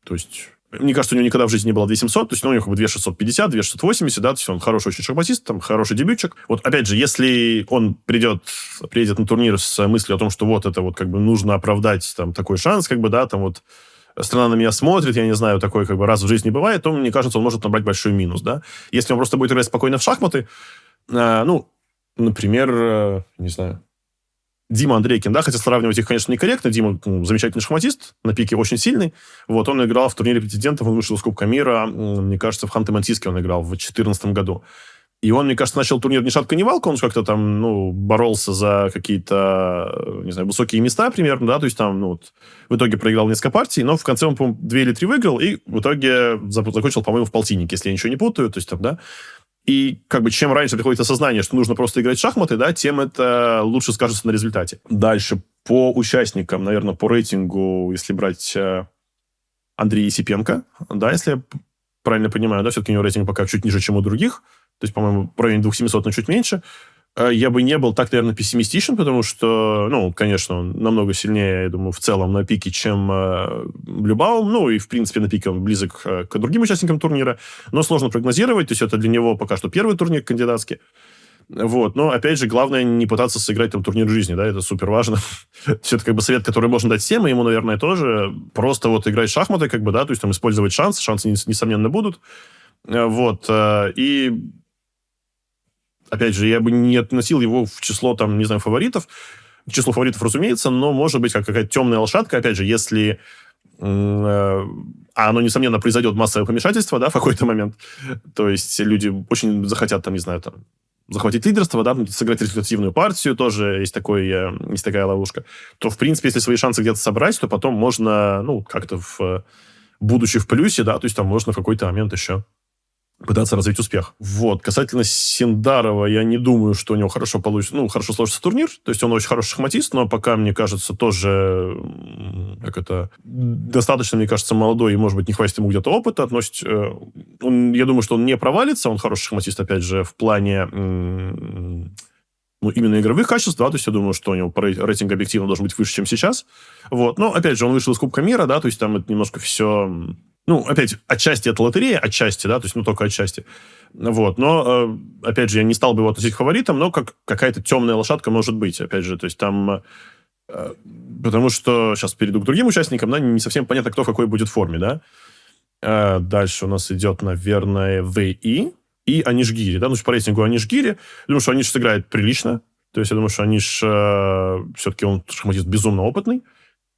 то есть, мне кажется, у него никогда в жизни не было 2700, то есть, ну, у него как бы 2650, 2680, да, то есть, он хороший очень шахматист, там, хороший дебютчик. Вот, опять же, если он приедет на турнир с мыслью о том, что вот это вот, как бы, нужно оправдать, там, такой шанс, как бы, да, там, вот, страна на меня смотрит, я не знаю, такой, как бы, раз в жизни бывает, то, мне кажется, он может набрать большой минус, да. Если он просто будет играть спокойно в шахматы, ну, например, не знаю, Дима Андрейкин, да, хотя сравнивать их, конечно, некорректно. Дима замечательный шахматист, на пике очень сильный. Вот, он играл в турнире претендентов, он вышел из Кубка мира, мне кажется, в Ханты-Мансийске он играл в 2014 году. И он, мне кажется, начал турнир ни шатка, ни валка, он как-то там, ну, боролся за какие-то, не знаю, высокие места примерно, да, то есть там, ну, вот, в итоге проиграл несколько партий, но в конце он, по-моему, 2 или 3 выиграл, и в итоге закончил, по-моему, в полтиннике, если я ничего не путаю, то есть там, да. И как бы чем раньше приходит осознание, что нужно просто играть в шахматы, да, тем это лучше скажется на результате. Дальше по участникам, наверное, по рейтингу, если брать Андрея Есипенко, да, если я правильно понимаю, да, все-таки у него рейтинг пока чуть ниже, чем у других, то есть, по-моему, в районе 2700, но чуть меньше. Я бы не был так, наверное, пессимистичен, потому что, ну, конечно, он намного сильнее, я думаю, в целом на пике, чем Блюбаум. Ну, и, в принципе, на пике он близок к другим участникам турнира. Но сложно прогнозировать. То есть, это для него пока что первый турнир кандидатский. Вот. Но, опять же, главное не пытаться сыграть там турнир жизни, да, это супер важно. Все это как бы совет, который можно дать всем, и ему, наверное, тоже. Просто вот играть в шахматы, как бы, да, то есть там использовать шансы. Шансы, несомненно, будут. Вот. И... Опять же, я бы не относил его в число, там, не знаю, фаворитов. В число фаворитов, разумеется, но может быть как какая-то темная лошадка. Опять же, если а оно, несомненно, произойдет массовое помешательство, да, в какой-то момент. То есть люди очень захотят, там, не знаю, там, захватить лидерство, да, сыграть результативную партию, тоже есть такая ловушка. То, в принципе, если свои шансы где-то собрать, то потом можно, ну, как-то будучи в плюсе, да, то есть там можно в какой-то момент еще пытаться развить успех. Вот. Касательно Синдарова, я не думаю, что у него хорошо получится, ну, хорошо сложится турнир. То есть он очень хороший шахматист, но пока, мне кажется, тоже достаточно, мне кажется, молодой, и, может быть, не хватит ему где-то опыта. Я думаю, что он не провалится. Он хороший шахматист, опять же, в плане именно игровых качеств, да, то есть я думаю, что у него рейтинг объективно должен быть выше, чем сейчас. Вот. Но, опять же, он вышел из Кубка мира, да, то есть там это немножко все... Ну, опять, отчасти это лотерея, отчасти, да, то есть, только отчасти. Вот, но, опять же, я не стал бы его относить к фаворитам, но как какая-то темная лошадка может быть, опять же, то есть там... Потому что сейчас перейду к другим участникам, да, не совсем понятно, кто в какой будет форме, да. Дальше у нас идет, наверное, Вэй и Аниш-Гири, да, ну, по рейтингу Аниш-Гири. Думаю, что Аниш сыграет прилично, то есть я думаю, что Аниш все-таки он шахматист безумно опытный.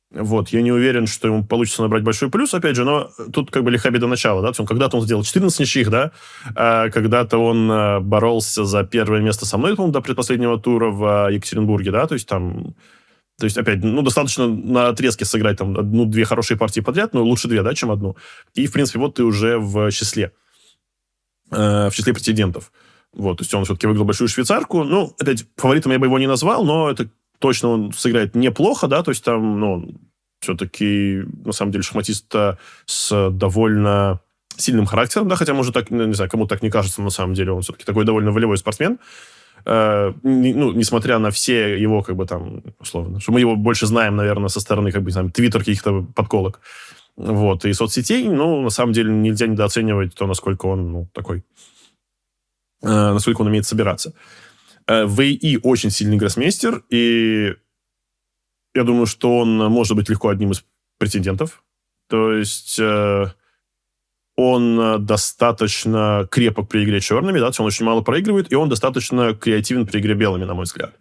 Вот, я не уверен, что ему получится набрать большой плюс, опять же, но тут как бы лиха беда начала, да, когда-то он сделал 14 ничьих, да, когда-то он боролся за первое место со мной, по-моему, до предпоследнего тура в Екатеринбурге, да, то есть опять, достаточно на отрезке сыграть там одну-две хорошие партии подряд, но лучше две, да, чем одну, и, в принципе, вот ты уже в числе претендентов. Вот, то есть он все-таки выиграл большую швейцарку, ну, опять, фаворитом я бы его не назвал, но это точно он сыграет неплохо, да, то есть там, все-таки, на самом деле, шахматист с довольно сильным характером, да, хотя, может, так, не знаю, кому так не кажется, на самом деле, он все-таки такой довольно волевой спортсмен, несмотря на все его, как бы, там, условно, что мы его больше знаем, наверное, со стороны, как бы, там, твиттер каких-то подколок, вот, и соцсетей, на самом деле, нельзя недооценивать то, насколько он, такой, насколько он умеет собираться. Вэй очень сильный гроссмейстер, и я думаю, что он может быть легко одним из претендентов. То есть он достаточно крепок при игре черными, да, то есть он очень мало проигрывает, и он достаточно креативен при игре белыми, на мой взгляд.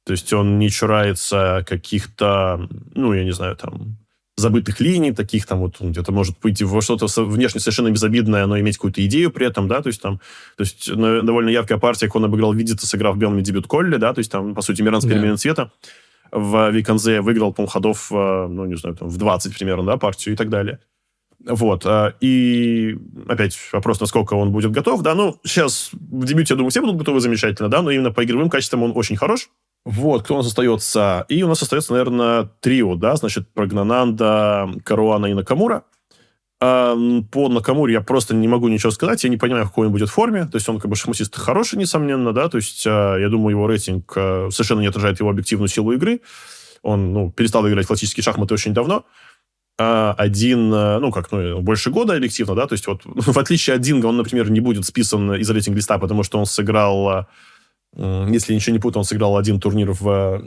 То есть он не чурается каких-то, я не знаю, там, забытых линий, таких там вот, где-то может выйти во что-то внешне совершенно безобидное, но иметь какую-то идею при этом, да, то есть довольно яркая партия, как он обыграл Видита, сыграв белыми дебют Колли, да, то есть там, по сути, Миран с переменой цвета в Виконзе выиграл, по-моему, ходов, не знаю, там, в 20 примерно, да, партию и так далее. Вот, и опять вопрос, насколько он будет готов, да, сейчас в дебюте, я думаю, все будут готовы замечательно, да, но именно по игровым качествам он очень хорош. Вот, кто у нас остается? И у нас остается, наверное, трио, да, значит, Прагнананда, Каруана и Накамура. По Накамуре я просто не могу ничего сказать, я не понимаю, в какой он будет форме, то есть он как бы шахматист хороший, несомненно, да, то есть я думаю, его рейтинг совершенно не отражает его объективную силу игры, он, перестал играть в классические шахматы очень давно, больше года объективно, да, то есть вот в отличие от Динго, он, например, не будет списан из рейтинг-листа, потому что он сыграл, если я ничего не путаю, он сыграл один турнир в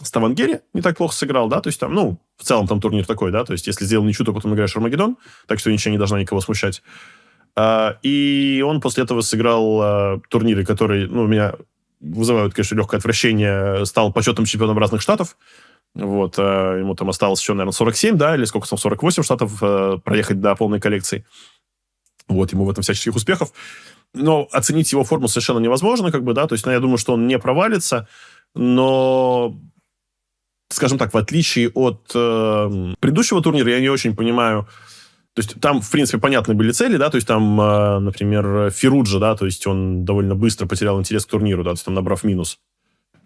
Ставангере, не так плохо сыграл, да, то есть там, в целом там турнир такой, да, то есть если сделал ничью, то потом играешь в Армагеддон, так что ничего не должна никого смущать. И он после этого сыграл турниры, которые, меня вызывают, конечно, легкое отвращение, стал почетным чемпионом разных штатов, вот, ему там осталось еще, наверное, 47, да, или сколько там, 48 штатов проехать до полной коллекции. Вот, ему в этом всяческих успехов. Но оценить его форму совершенно невозможно, как бы, да, то есть, я думаю, что он не провалится, но, скажем так, в отличие от предыдущего турнира, я не очень понимаю, то есть там, в принципе, понятны были цели, да, то есть там, например, Фируджа, да, то есть он довольно быстро потерял интерес к турниру, да, то есть там набрав минус.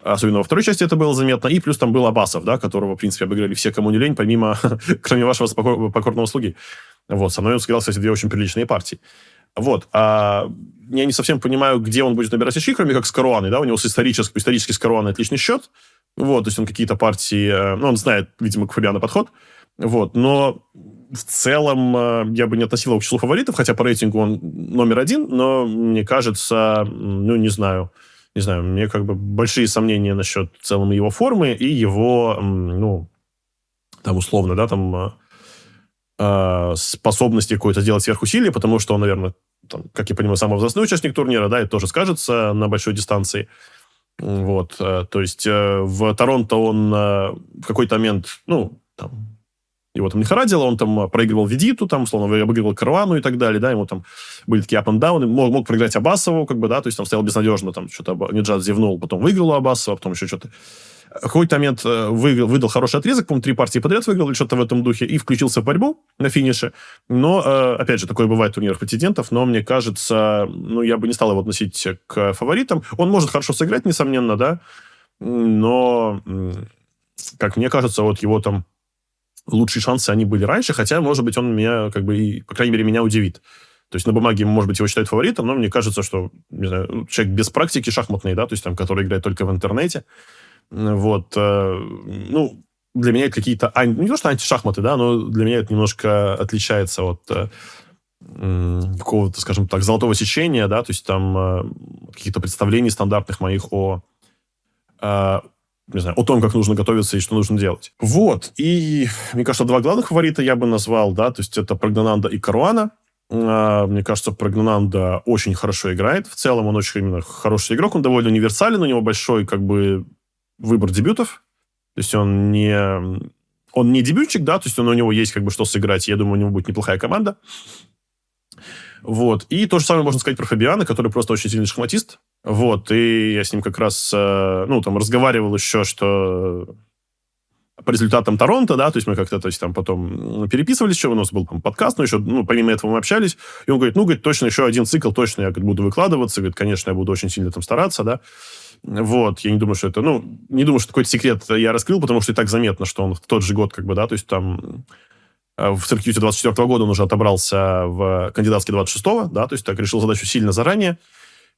Особенно во второй части это было заметно. И плюс там был Абасов, да, которого, в принципе, обыграли все, кому не лень, помимо, кроме вашего покорного слуги. Вот, со мной он сыграл, кстати, 2 очень приличные партии. Вот. Я не совсем понимаю, где он будет набирать очки, кроме как с Каруаной, да, у него исторически с Каруаной отличный счет. Вот, то есть он какие-то партии, он знает, видимо, к Фабиано подход. Вот, но в целом я бы не относил его к числу фаворитов, хотя по рейтингу он номер 1, но мне кажется, не знаю, мне как бы большие сомнения насчет в целом его формы и его, там условно, да, там способности какой-то делать сверхусилие, потому что он, наверное, там, как я понимаю, самый возрастной участник турнира, да, это тоже скажется на большой дистанции. Вот, то есть в Торонто он в какой-то момент, его там лихорадило, он там проигрывал Ведиту, там, условно, обыгрывал Каруану и так далее, да, ему там были такие up-and-down, мог проиграть Аббасову, как бы, да, то есть там стоял безнадежно, там, что-то Ниджат зевнул, потом выиграл у Аббасова, потом еще что-то. В какой-то момент выдал хороший отрезок, по-моему, 3 партии подряд выиграл или что-то в этом духе, и включился в борьбу на финише. Но, опять же, такое бывает в турнирах претендентов, но мне кажется, ну, я бы не стал его относить к фаворитам. Он может хорошо сыграть, несомненно, да, но, как мне кажется, вот его там лучшие шансы, они были раньше, хотя, может быть, он меня, как бы, и, по крайней мере, меня удивит. То есть на бумаге, может быть, его считают фаворитом, но мне кажется, что, не знаю, человек без практики шахматный, да, то есть там, который играет только в интернете, вот, ну, для меня это какие-то, не то что антишахматы, да, но для меня это немножко отличается от какого-то, скажем так, золотого сечения, да, то есть там каких-то представлений стандартных моих не знаю, о том, как нужно готовиться и что нужно делать. Вот. И, мне кажется, 2 главных фаворита я бы назвал, да, то есть это Прагнананда и Каруана. Мне кажется, Прагнананда очень хорошо играет. В целом он очень именно хороший игрок, он довольно универсален, у него большой, как бы, выбор дебютов. То есть он не дебютчик, да, то есть у него есть, как бы, что сыграть. Я думаю, у него будет неплохая команда. Вот. И то же самое можно сказать про Фабиана, который просто очень сильный шахматист. Вот. И я с ним как раз, ну, там, разговаривал еще, что по результатам Торонто, да, то есть мы как-то, то есть там потом переписывались, еще у нас был там подкаст, но еще, ну, помимо этого мы общались, и он говорит, ну, говорит, точно еще один цикл, точно я буду выкладываться, говорит, конечно, я буду очень сильно там стараться, да. Вот, я не думаю, что это, ну, не думаю, что какой-то секрет я раскрыл, потому что и так заметно, что он в тот же год, как бы, да, то есть там в циркьюте 24 года он уже отобрался в кандидатский 26-го, да, то есть так решил задачу сильно заранее.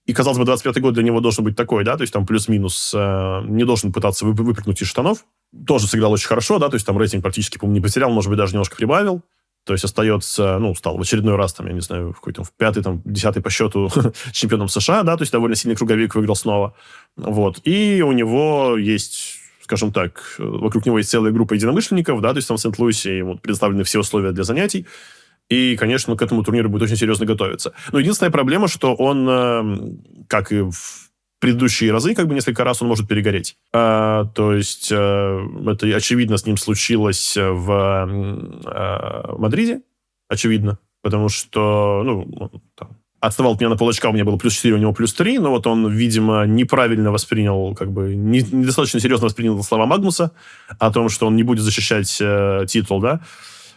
И, казалось бы, 25-й год для него должен быть такой, да, то есть там плюс-минус не должен пытаться выпрыгнуть из штанов. Тоже сыграл очень хорошо, да, то есть там рейтинг практически, по-моему, не потерял, может быть, даже немножко прибавил. То есть остается, ну, стал в очередной раз, там, я не знаю, в какой-то в 5-й, там, 10-й по счету чемпионом США, да, то есть довольно сильный круговик, выиграл снова. Вот. И у него есть, скажем так, вокруг него есть целая группа единомышленников, да, то есть там в Сент-Луисе ему предоставлены все условия для занятий. И, конечно, к этому турниру будет очень серьезно готовиться. Но единственная проблема, что он, как и в предыдущие разы, как бы несколько раз он может перегореть. То есть это, очевидно, с ним случилось в Мадриде. Очевидно. Потому что, ну, там, отставал от меня на полочка, у меня было +4, у него +3, но вот он, видимо, неправильно воспринял, как бы, недостаточно серьезно воспринял слова Магнуса о том, что он не будет защищать титул, да.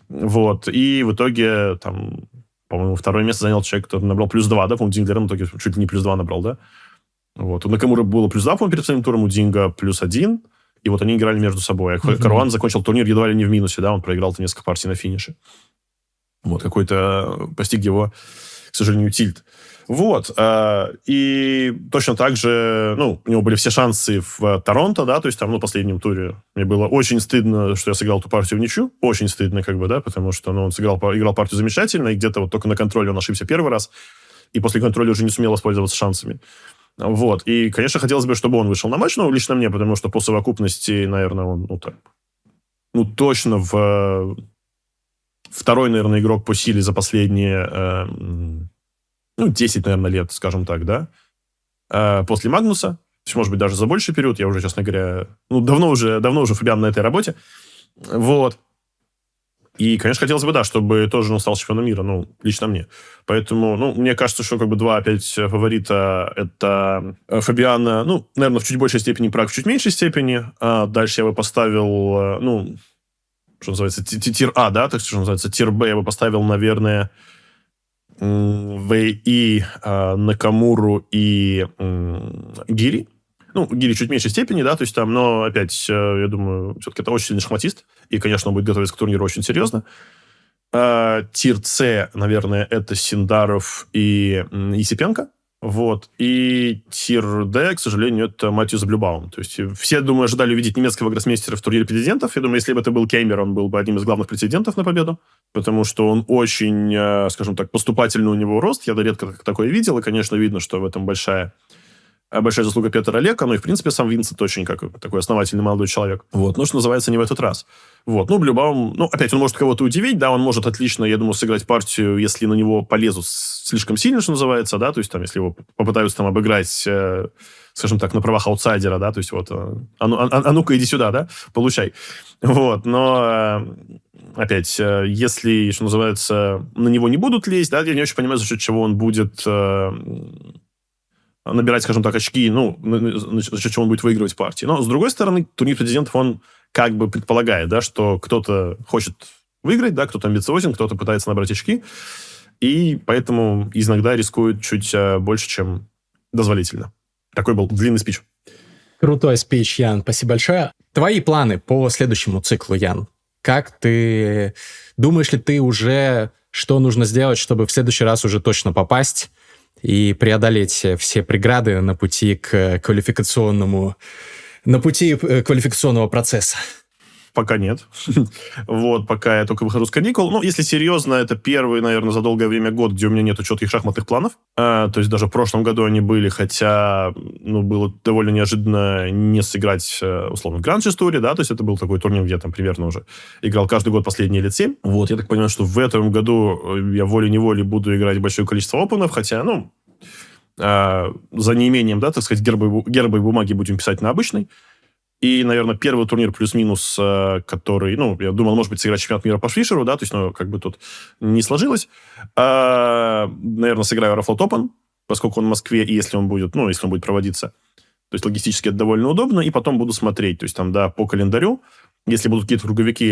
Вот. И в итоге, там, по-моему, второе место занял человек, который набрал +2, да, по-моему, Динглер в итоге чуть ли не +2 набрал, да. Вот. У Накамуры было +2, по-моему, перед своим туром, у Динга +1, и вот они играли между собой. А Каруан закончил турнир едва ли не в минусе, да, он проиграл несколько партий на финише. Вот, какой-то постиг его, к сожалению, тильт. Вот. И точно так же, ну, у него были все шансы в Торонто, да, то есть там, ну, в последнем туре мне было очень стыдно, что я сыграл эту партию в ничью. Очень стыдно, как бы, да, потому что, ну, он играл партию замечательно, и где-то вот только на контроле он ошибся первый раз, и после контроля уже не сумел воспользоваться шансами. Вот. И, конечно, хотелось бы, чтобы он вышел на матч, ну, лично мне, потому что по совокупности, наверное, он, ну, так, ну, точно второй, наверное, игрок по силе за последние, 10, наверное, лет, скажем так, да, после Магнуса. То есть, может быть, даже за больший период. Я уже, честно говоря, ну, давно уже Фабиан на этой работе. Вот. И, конечно, хотелось бы, да, чтобы тоже он стал чемпионом мира, ну, лично мне. Поэтому, ну, мне кажется, что как бы 2 опять фаворита это Фабиана, ну, наверное, в чуть большей степени, Праг в чуть меньшей степени. А дальше я бы поставил, ну, что называется, тир А, да, так что называется, тир Б я бы поставил, наверное, Вэй, Накамуру и Гири. Ну, Гири чуть в меньшей степени, да, то есть там, но опять, я думаю, все-таки это очень сильный шахматист, и, конечно, он будет готовиться к турниру очень серьезно. Тир С, наверное, это Синдаров и Есипенко. Вот. И тир Д, к сожалению, это Матиус Блюбаум. То есть все, думаю, ожидали увидеть немецкого гроссмейстера в турнире претендентов. Я думаю, если бы это был Кеймер, он был бы одним из главных претендентов на победу. Потому что он очень, скажем так, поступательный у него рост. Я редко такое видел. И, конечно, видно, что в этом большая большая заслуга Петра Лека, ну и, в принципе, сам Винсент очень такой основательный молодой человек. Вот, но, что называется, не в этот раз. Вот, ну, в любом... Ну, опять, он может кого-то удивить, да, он может отлично, я думаю, сыграть партию, если на него полезут слишком сильно, что называется, да, то есть, там, если его попытаются там обыграть, скажем так, на правах аутсайдера, да, то есть, вот, а ну-ка, иди сюда, да, получай. Вот, но... Опять, если, что называется, на него не будут лезть, да, я не очень понимаю, за счет чего он будет набирать, скажем так, очки, ну, за счет чего он будет выигрывать партии. Но, с другой стороны, турнир претендентов, он как бы предполагает, да, что кто-то хочет выиграть, да, кто-то амбициозен, кто-то пытается набрать очки, и поэтому иногда рискует чуть больше, чем дозволительно. Такой был длинный спич. Крутой спич, Ян, спасибо большое. Твои планы по следующему циклу, Ян? Как ты... Думаешь ли ты уже, что нужно сделать, чтобы в следующий раз уже точно попасть и преодолеть все преграды на пути к квалификационного процесса? Пока нет. Вот, пока я только выхожу с каникул. Ну, если серьезно, это первый, наверное, за долгое время год, где у меня нету четких шахматных планов. То есть даже в прошлом году они были, хотя, ну, было довольно неожиданно не сыграть, условно, Гранд Истории, да, то есть это был такой турнир, где я там примерно уже играл каждый год последние лет 7. Вот, я так понимаю, что в этом году я волей-неволей буду играть большое количество опенов, хотя, ну, за неимением, да, так сказать, гербовой бумаги будем писать на обычной. И, наверное, первый турнир плюс-минус, который, ну, я думал, может быть, сыграть чемпионат мира по Фишеру, да, то есть, ну, как бы тут не сложилось. Наверное, сыграю Аэрофлот Open, поскольку он в Москве, и если он будет, ну, если он будет проводиться. То есть, логистически это довольно удобно, и потом буду смотреть, то есть, там, да, по календарю, если будут какие-то круговики,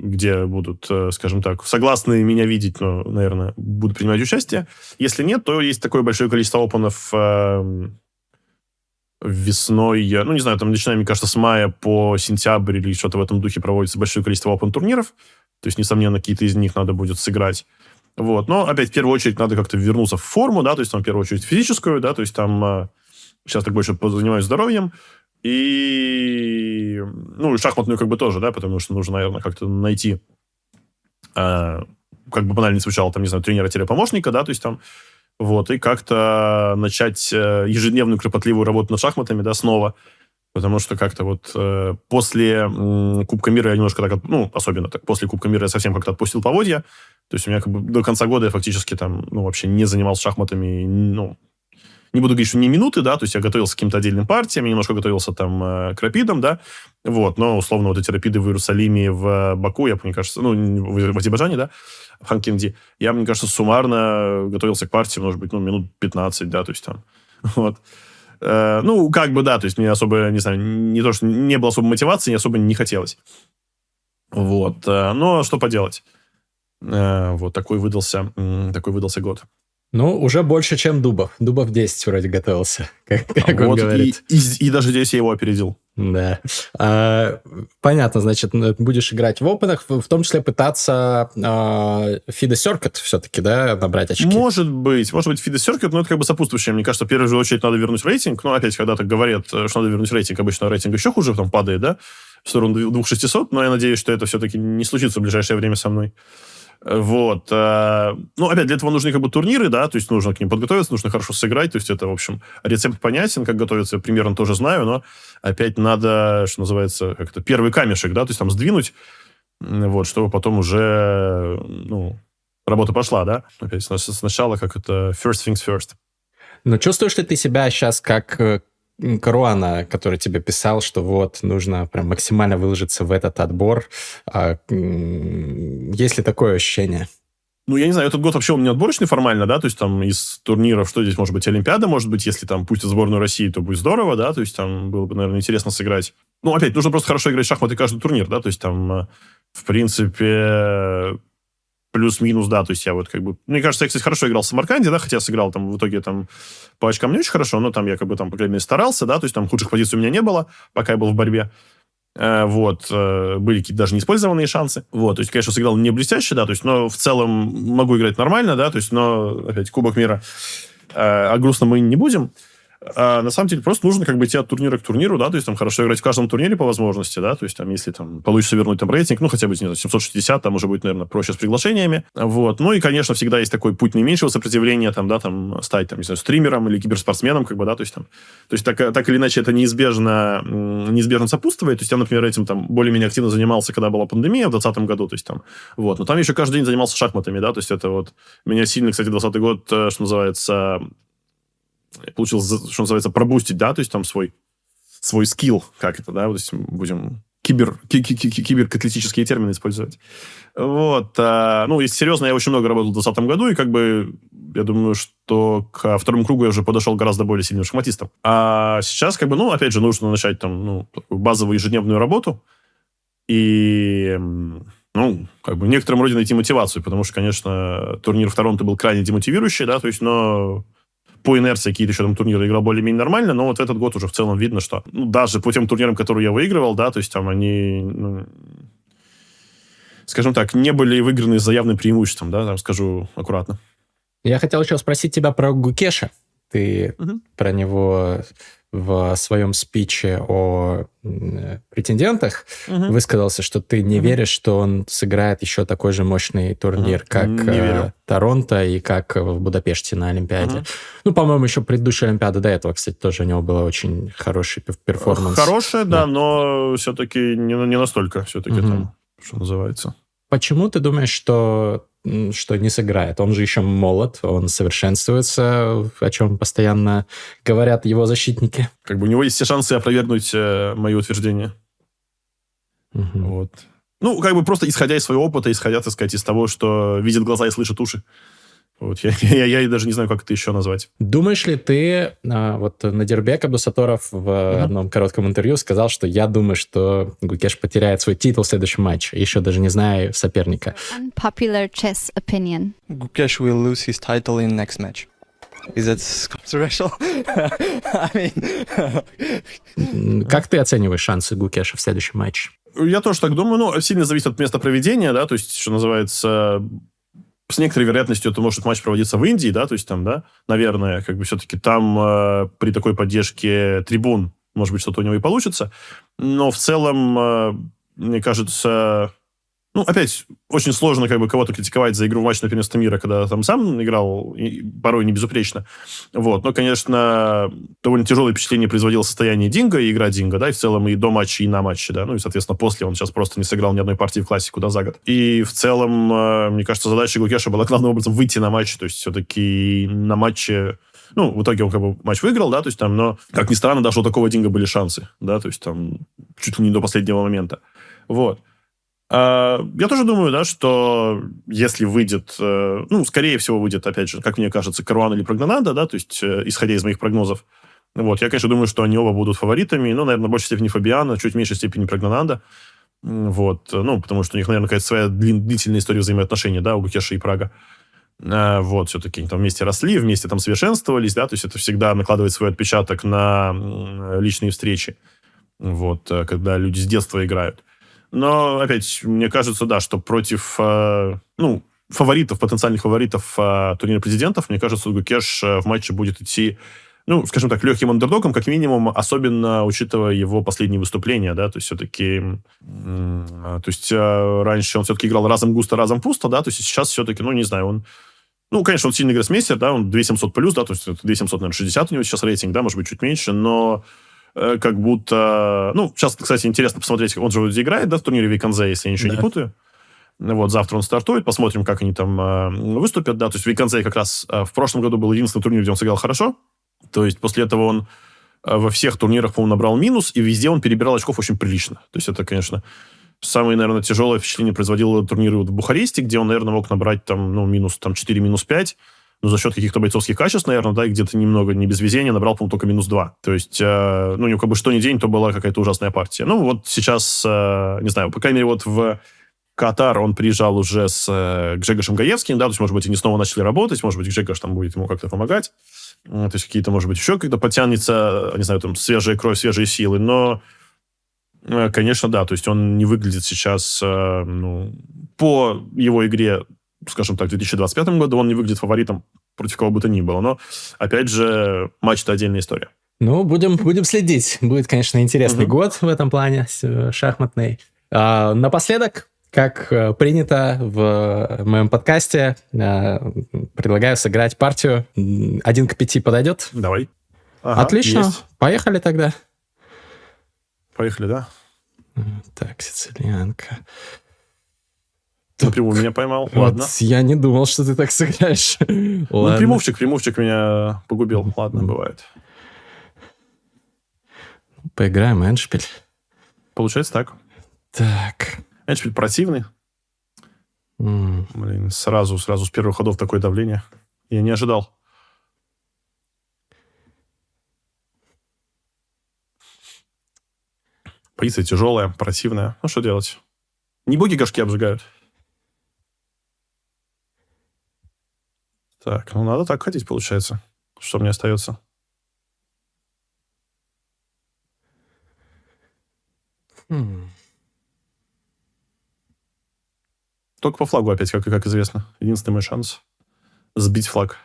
где будут, скажем так, согласны меня видеть, но, наверное, буду принимать участие. Если нет, то есть такое большое количество опенов весной, ну, не знаю, там, начиная, мне кажется, с мая по сентябрь или что-то в этом духе проводится большое количество open-турниров. То есть, несомненно, какие-то из них надо будет сыграть. Вот. Но, опять, в первую очередь, надо как-то вернуться в форму, да, то есть, там, в первую очередь, физическую, да, то есть, там, сейчас так больше занимаюсь здоровьем. И, ну, и шахматную, как бы, тоже, да, потому что нужно, наверное, как-то найти, как бы банально не звучало, там, не знаю, тренера-помощника, да, то есть, там, вот, и как-то начать ежедневную кропотливую работу над шахматами, да, снова. Потому что как-то вот после Кубка мира я немножко так, ну, особенно так, после Кубка мира я совсем как-то отпустил поводья. То есть у меня как бы до конца года я фактически там, ну, вообще не занимался шахматами, ну, не буду говорить, что не минуты, да, то есть я готовился к каким-то отдельным партиям, я немножко готовился там к рапидам, да, вот, но условно вот эти рапиды в Иерусалиме, в Баку, я, мне кажется, ну, в Азербайджане, да, в Ханкинди, я, мне кажется, суммарно готовился к партии, может быть, ну, минут 15, да, то есть там, вот. Ну, как бы, да, то есть мне особо, не знаю, не то, что не было особой мотивации, не особо не хотелось. Вот, но что поделать. Вот, такой выдался год. Ну, уже больше, чем Дубов. Дубов 10 вроде готовился, как вот, он говорит. И даже здесь я его опередил. Да. Понятно, значит, будешь играть в опенах, в том числе пытаться FIDE Circuit все-таки, да, набрать очки? Может быть FIDE Circuit, но это как бы сопутствующее. Мне кажется, в первую же очередь надо вернуть рейтинг. Но опять, когда так говорят, что надо вернуть рейтинг, обычно рейтинг еще хуже там падает, да, в сторону 2600, но я надеюсь, что это все-таки не случится в ближайшее время со мной. Вот. Ну, опять, для этого нужны как бы турниры, да, то есть нужно к ним подготовиться, нужно хорошо сыграть, то есть это, в общем, рецепт понятен, как готовиться, я примерно тоже знаю, но опять надо, что называется, как-то первый камешек, да, то есть там сдвинуть, вот, чтобы потом уже, ну, работа пошла, да, опять сначала как это first things first. Но чувствуешь ли ты себя сейчас как Каруана, который тебе писал, что вот, нужно прям максимально выложиться в этот отбор? Есть ли такое ощущение? Ну, я не знаю, этот год вообще у меня отборочный формально, да, то есть там из турниров, что здесь может быть, Олимпиада, может быть, если там пустят сборную России, то будет здорово, да, то есть там было бы, наверное, интересно сыграть. Ну, опять, нужно просто хорошо играть в шахматы каждый турнир, да, то есть там, в принципе, плюс-минус, да, то есть я вот как бы... Мне кажется, я, кстати, хорошо играл в Самарканде, да, хотя я сыграл там в итоге там по очкам не очень хорошо, но там я как бы там, по крайней мере, старался, да, то есть там худших позиций у меня не было, пока я был в борьбе. Вот, были какие-то даже неиспользованные шансы. Вот, то есть, конечно, сыграл не блестяще, да, то есть, но в целом могу играть нормально, да, то есть, но, опять, Кубок мира, а грустно мы не будем. На самом деле, просто нужно как бы идти от турнира к турниру, да, то есть там хорошо играть в каждом турнире по возможности, да, то есть там, если там получится вернуть там рейтинг, ну, хотя бы, не знаю, 760, там уже будет, наверное, проще с приглашениями, вот. Ну, и, конечно, всегда есть такой путь наименьшего сопротивления, там, да, там, стать, там, не знаю, стримером или киберспортсменом, как бы, да, то есть там, так или иначе это неизбежно сопутствует, то есть я, например, этим там более-менее активно занимался, когда была пандемия в 2020 году, то есть там, вот, но там еще каждый день занимался шахматами, да, то есть это вот, меня сильно, кстати, 2020 год, что называется, получилось, что называется, пробустить, да, то есть там свой скилл, как это, да, то есть будем киберкатлетические термины использовать. Вот. Ну, если серьезно, я очень много работал в 2020 году, и как бы я думаю, что ко второму кругу я уже подошел гораздо более сильным шахматистом. А сейчас, как бы, ну, опять же, нужно начать там, ну, такую базовую ежедневную работу и, ну, как бы в некотором роде найти мотивацию, потому что, конечно, турнир в Торонто был крайне демотивирующий, да, то есть, но по инерции какие-то еще там турниры играл более-менее нормально, но вот этот год уже в целом видно, что ну, даже по тем турнирам, которые я выигрывал, да, то есть там они, ну, скажем так, не были выиграны с явным преимуществом, да, там скажу аккуратно. Я хотел еще спросить тебя про Гукеша. Ты про него в своем спиче о претендентах высказался, что ты не веришь, что он сыграет еще такой же мощный турнир, как Торонто и как в Будапеште на Олимпиаде. Ну, по-моему, еще предыдущая Олимпиада до этого, кстати, тоже у него был очень хороший перформанс. Хорошая, да, но все-таки не настолько, все-таки там, что называется. Почему ты думаешь, что не сыграет? Он же еще молод, он совершенствуется, о чем постоянно говорят его защитники. Как бы у него есть все шансы опровергнуть мои утверждения. Вот. Ну, как бы просто исходя из своего опыта, исходя, так сказать, из того, что видит глаза и слышит уши. Вот. Я даже не знаю, как это еще назвать. Думаешь ли ты, вот Надирбек Абдусатторов в одном коротком интервью сказал, что я думаю, что Гукеш потеряет свой титул в следующем матче, еще даже не знаю соперника. Unpopular chess opinion. Gukesh will lose his title in next match. Is that controversial? I mean... Как ты оцениваешь шансы Гукеша в следующем матче? Я тоже так думаю. Ну, сильно зависит от места проведения, да, то есть, что называется... С некоторой вероятностью это может матч проводиться в Индии, да, то есть там, да, наверное, как бы все-таки там при такой поддержке трибун, может быть, что-то у него и получится. Но в целом, мне кажется, ну, опять, очень сложно как бы кого-то критиковать за игру в матч на первенство мира, когда там сам играл, порой не безупречно. Вот. Но, конечно, довольно тяжелое впечатление производило состояние Динго и игра Динго, да, и в целом и до матча, и на матче, да, ну, и, соответственно, после он сейчас просто не сыграл ни одной партии в классику, да, за год. И в целом, мне кажется, задача Гукеша была главным образом выйти на матч, то есть все-таки на матче... Ну, в итоге он как бы матч выиграл, да, то есть там, но, как ни странно, даже у такого Динго были шансы, да, то есть там чуть ли не до последнего момента. Вот. Я тоже думаю, да, что если выйдет, ну, скорее всего, выйдет, опять же, как мне кажется, Каруан или Прогнанадо, да, то есть, исходя из моих прогнозов, вот, я, конечно, думаю, что они оба будут фаворитами, ну, наверное, в большей степени Фабиано, чуть в меньшей степени Прогнанадо, вот, ну, потому что у них, наверное, какая-то своя длительная история взаимоотношений, да, у Гукеша и Прага. Вот, все-таки они там вместе росли, вместе там совершенствовались, да, то есть это всегда накладывает свой отпечаток на личные встречи, вот, когда люди с детства играют. Но, опять, мне кажется, да, что против, ну, фаворитов, потенциальных фаворитов турнира президентов, мне кажется, Гукеш в матче будет идти, ну, скажем так, легким андердогом, как минимум, особенно учитывая его последние выступления, да, то есть все-таки, то есть раньше он все-таки играл разом густо, разом пусто, да, то есть сейчас все-таки, ну, не знаю, он, ну, конечно, он сильный гроссмейстер, да, он 2700 плюс, да, то есть 2700, наверное, 60 у него сейчас рейтинг, да, может быть, чуть меньше, но как будто... Ну, сейчас, кстати, интересно посмотреть, он же вроде играет, да, в турнире Виконзе, если я ничего не путаю. Вот, завтра он стартует, посмотрим, как они там выступят, да, то есть Виконзе как раз в прошлом году был единственный турнир, где он сыграл хорошо, то есть после этого он во всех турнирах, по-моему, набрал минус, и везде он перебирал очков очень прилично. То есть это, конечно, самое, наверное, тяжелое впечатление производило турниры в Бухаресте, где он, наверное, мог набрать там, ну, минус там 4, минус 5, но за счет каких-то бойцовских качеств, наверное, да, и где-то немного не без везения набрал, по-моему, только минус 2. То есть, ну, у него как бы что ни день, то была какая-то ужасная партия. Ну, вот сейчас, не знаю, по крайней мере, вот в Катар он приезжал уже с Гжегошем Гаевским, да, то есть, может быть, они снова начали работать, может быть, Гжегош там будет ему как-то помогать, то есть, какие-то, может быть, еще когда подтянется, не знаю, там, свежая кровь, свежие силы, но, конечно, да, то есть, он не выглядит сейчас, ну, по его игре, скажем так, в 2025 году он не выглядит фаворитом против кого бы то ни было. Но, опять же, матч — это отдельная история. Ну, будем следить. Будет, конечно, интересный год в этом плане, шахматный. Напоследок, как принято в моем подкасте, предлагаю сыграть партию. 1 к 5 подойдет? Давай. Ага, Отлично. есть. Поехали тогда. Поехали, да? Так, сицилианка. Напрямую меня поймал. Вот Ладно. я не думал, что ты так сыграешь. Ну, Ладно. прямовчик меня погубил. Ладно, бывает. Поиграем эндшпиль. Получается так. Так. Эндшпиль противный. Блин, сразу с первых ходов такое давление. Я не ожидал. Позиция тяжелая, противная. Ну, что делать? Не боги горшки обжигают. Так, ну надо так ходить, получается. Что мне остается? Только по флагу опять, как известно. Единственный мой шанс сбить флаг.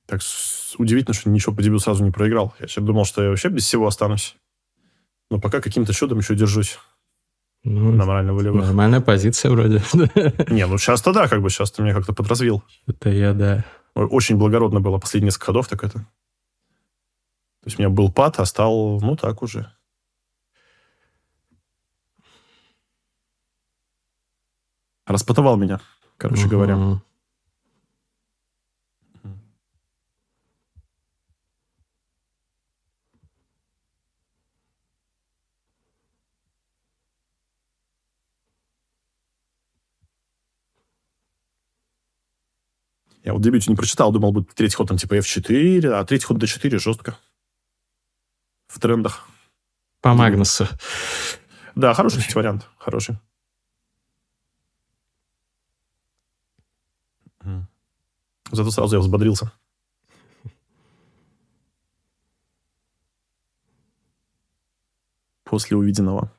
Так, удивительно, что ничего по дебюту сразу не проиграл. Я сейчас думал, что я вообще без всего останусь. Но пока каким-то чудом еще держусь. Ну, На морально-волевых. нормальная позиция вроде. Не, ну сейчас-то да, сейчас ты меня как-то подразвил. Это я, да. Очень благородно было последние несколько ходов, так это. То есть у меня был пад, а стал, ну так уже. Распотовал меня, короче говоря. Я вот в дебюте не прочитал, думал, будет третий ход там типа F4, а третий ход D4 жестко. В трендах. По Магнусу. Да, хороший, кстати, вариант. Хороший. Зато сразу я взбодрился. После увиденного.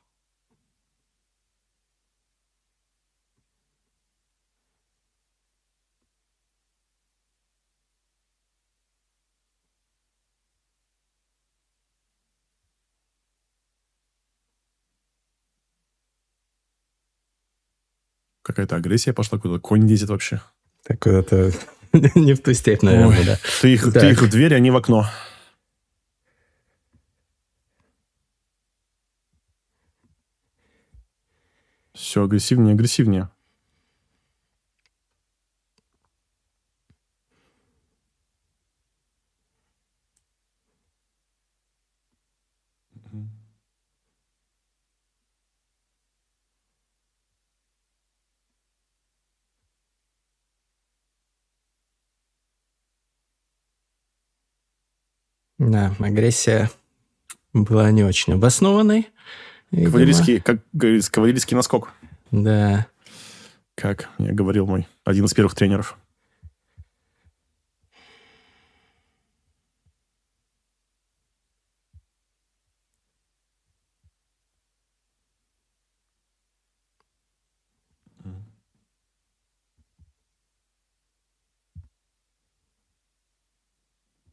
Какая-то агрессия пошла, куда-то конь лезет вообще. Так куда-то не в ту степь, наверное, да. Ты их в дверь, а не в окно. Все агрессивнее, агрессивнее. Да, агрессия была не очень обоснованной. Кавалерийский наскок. Да. Как мне говорил мой один из первых тренеров.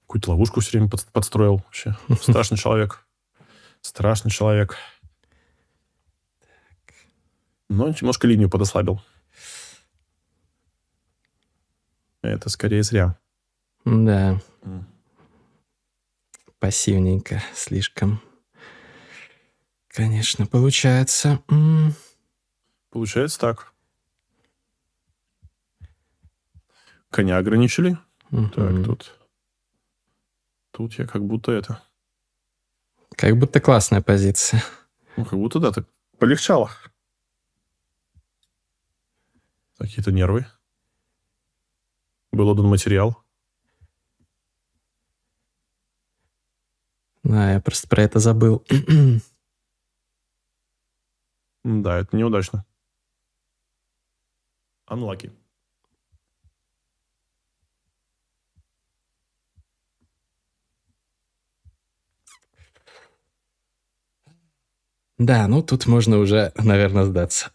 Какую-то ловушку все время подстроил вообще. Страшный человек. Страшный человек. Но немножко линию подослабил. Это скорее зря. Да. Пассивненько слишком. Конечно, получается. Получается так. Коня ограничили. Так, тут я как будто это... Как будто классная позиция. Ну, как будто да, так полегчало. Какие-то нервы. Был отдан материал. Я просто про это забыл. Да, это неудачно. Unlucky. Да, ну тут можно уже, наверное, сдаться.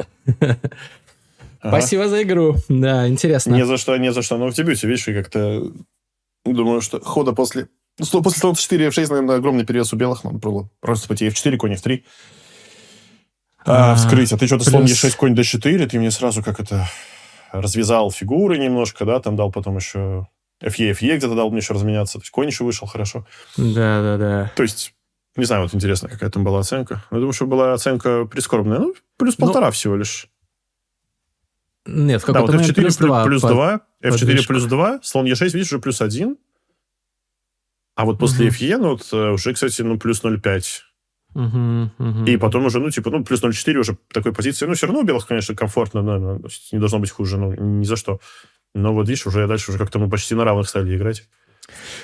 Спасибо за игру. Да, интересно. Не за что. Но в дебюте, видишь, и как-то... Думаю, что хода после слона 4 F6, наверное, огромный перевес у белых. Надо было просто пойти F4, конь F3. Вскрыть. А ты что-то слон E6, конь D4, ты мне сразу как это... развязал фигуры немножко, да, там дал потом еще FE где-то дал мне еще разменяться. То есть конь еще вышел хорошо. Да. То есть, не знаю, вот интересно, какая там была оценка. Я думаю, что была оценка прискорбная. Ну, плюс 1,5 всего лишь. Нет, в Да, какой-то вот момент F4 плюс 2, F4 подвижку. плюс 2, слон E6, видишь, уже плюс 1. А вот после FE, ну, вот, уже, кстати, ну, плюс 0,5. И потом уже, ну, типа, ну, плюс 0,4 уже такой позиции. Ну, все равно у белых, конечно, комфортно, но не должно быть хуже, ну, ни за что. Но вот, видишь, уже дальше уже как-то мы почти на равных стали играть.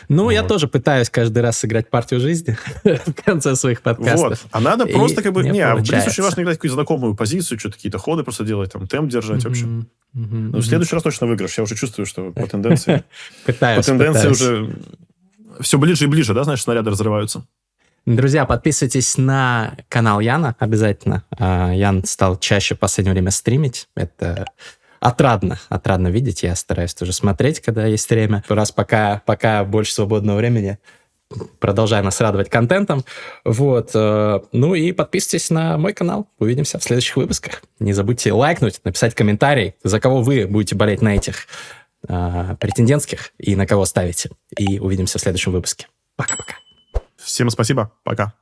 Ну, я тоже пытаюсь каждый раз сыграть партию жизни в конце своих подкастов. Вот. А надо просто как бы... Не в Блиц получается. очень важно играть какую-то знакомую позицию, что-то какие-то ходы просто делать, там, темп держать, в общем. Ну, в следующий раз точно выигрыш. Я уже чувствую, что по тенденции... Пытаюсь. уже все ближе и ближе, да, знаешь, снаряды разрываются. Друзья, подписывайтесь на канал Яна обязательно. Ян стал чаще в последнее время стримить. Это отрадно видеть. Я стараюсь тоже смотреть, когда есть время. Раз пока больше свободного времени, продолжай нас радовать контентом. Вот. Ну и подписывайтесь на мой канал. Увидимся в следующих выпусках. Не забудьте лайкнуть, написать комментарий, за кого вы будете болеть на этих претендентских и на кого ставите. И увидимся в следующем выпуске. Пока-пока. Всем спасибо. Пока.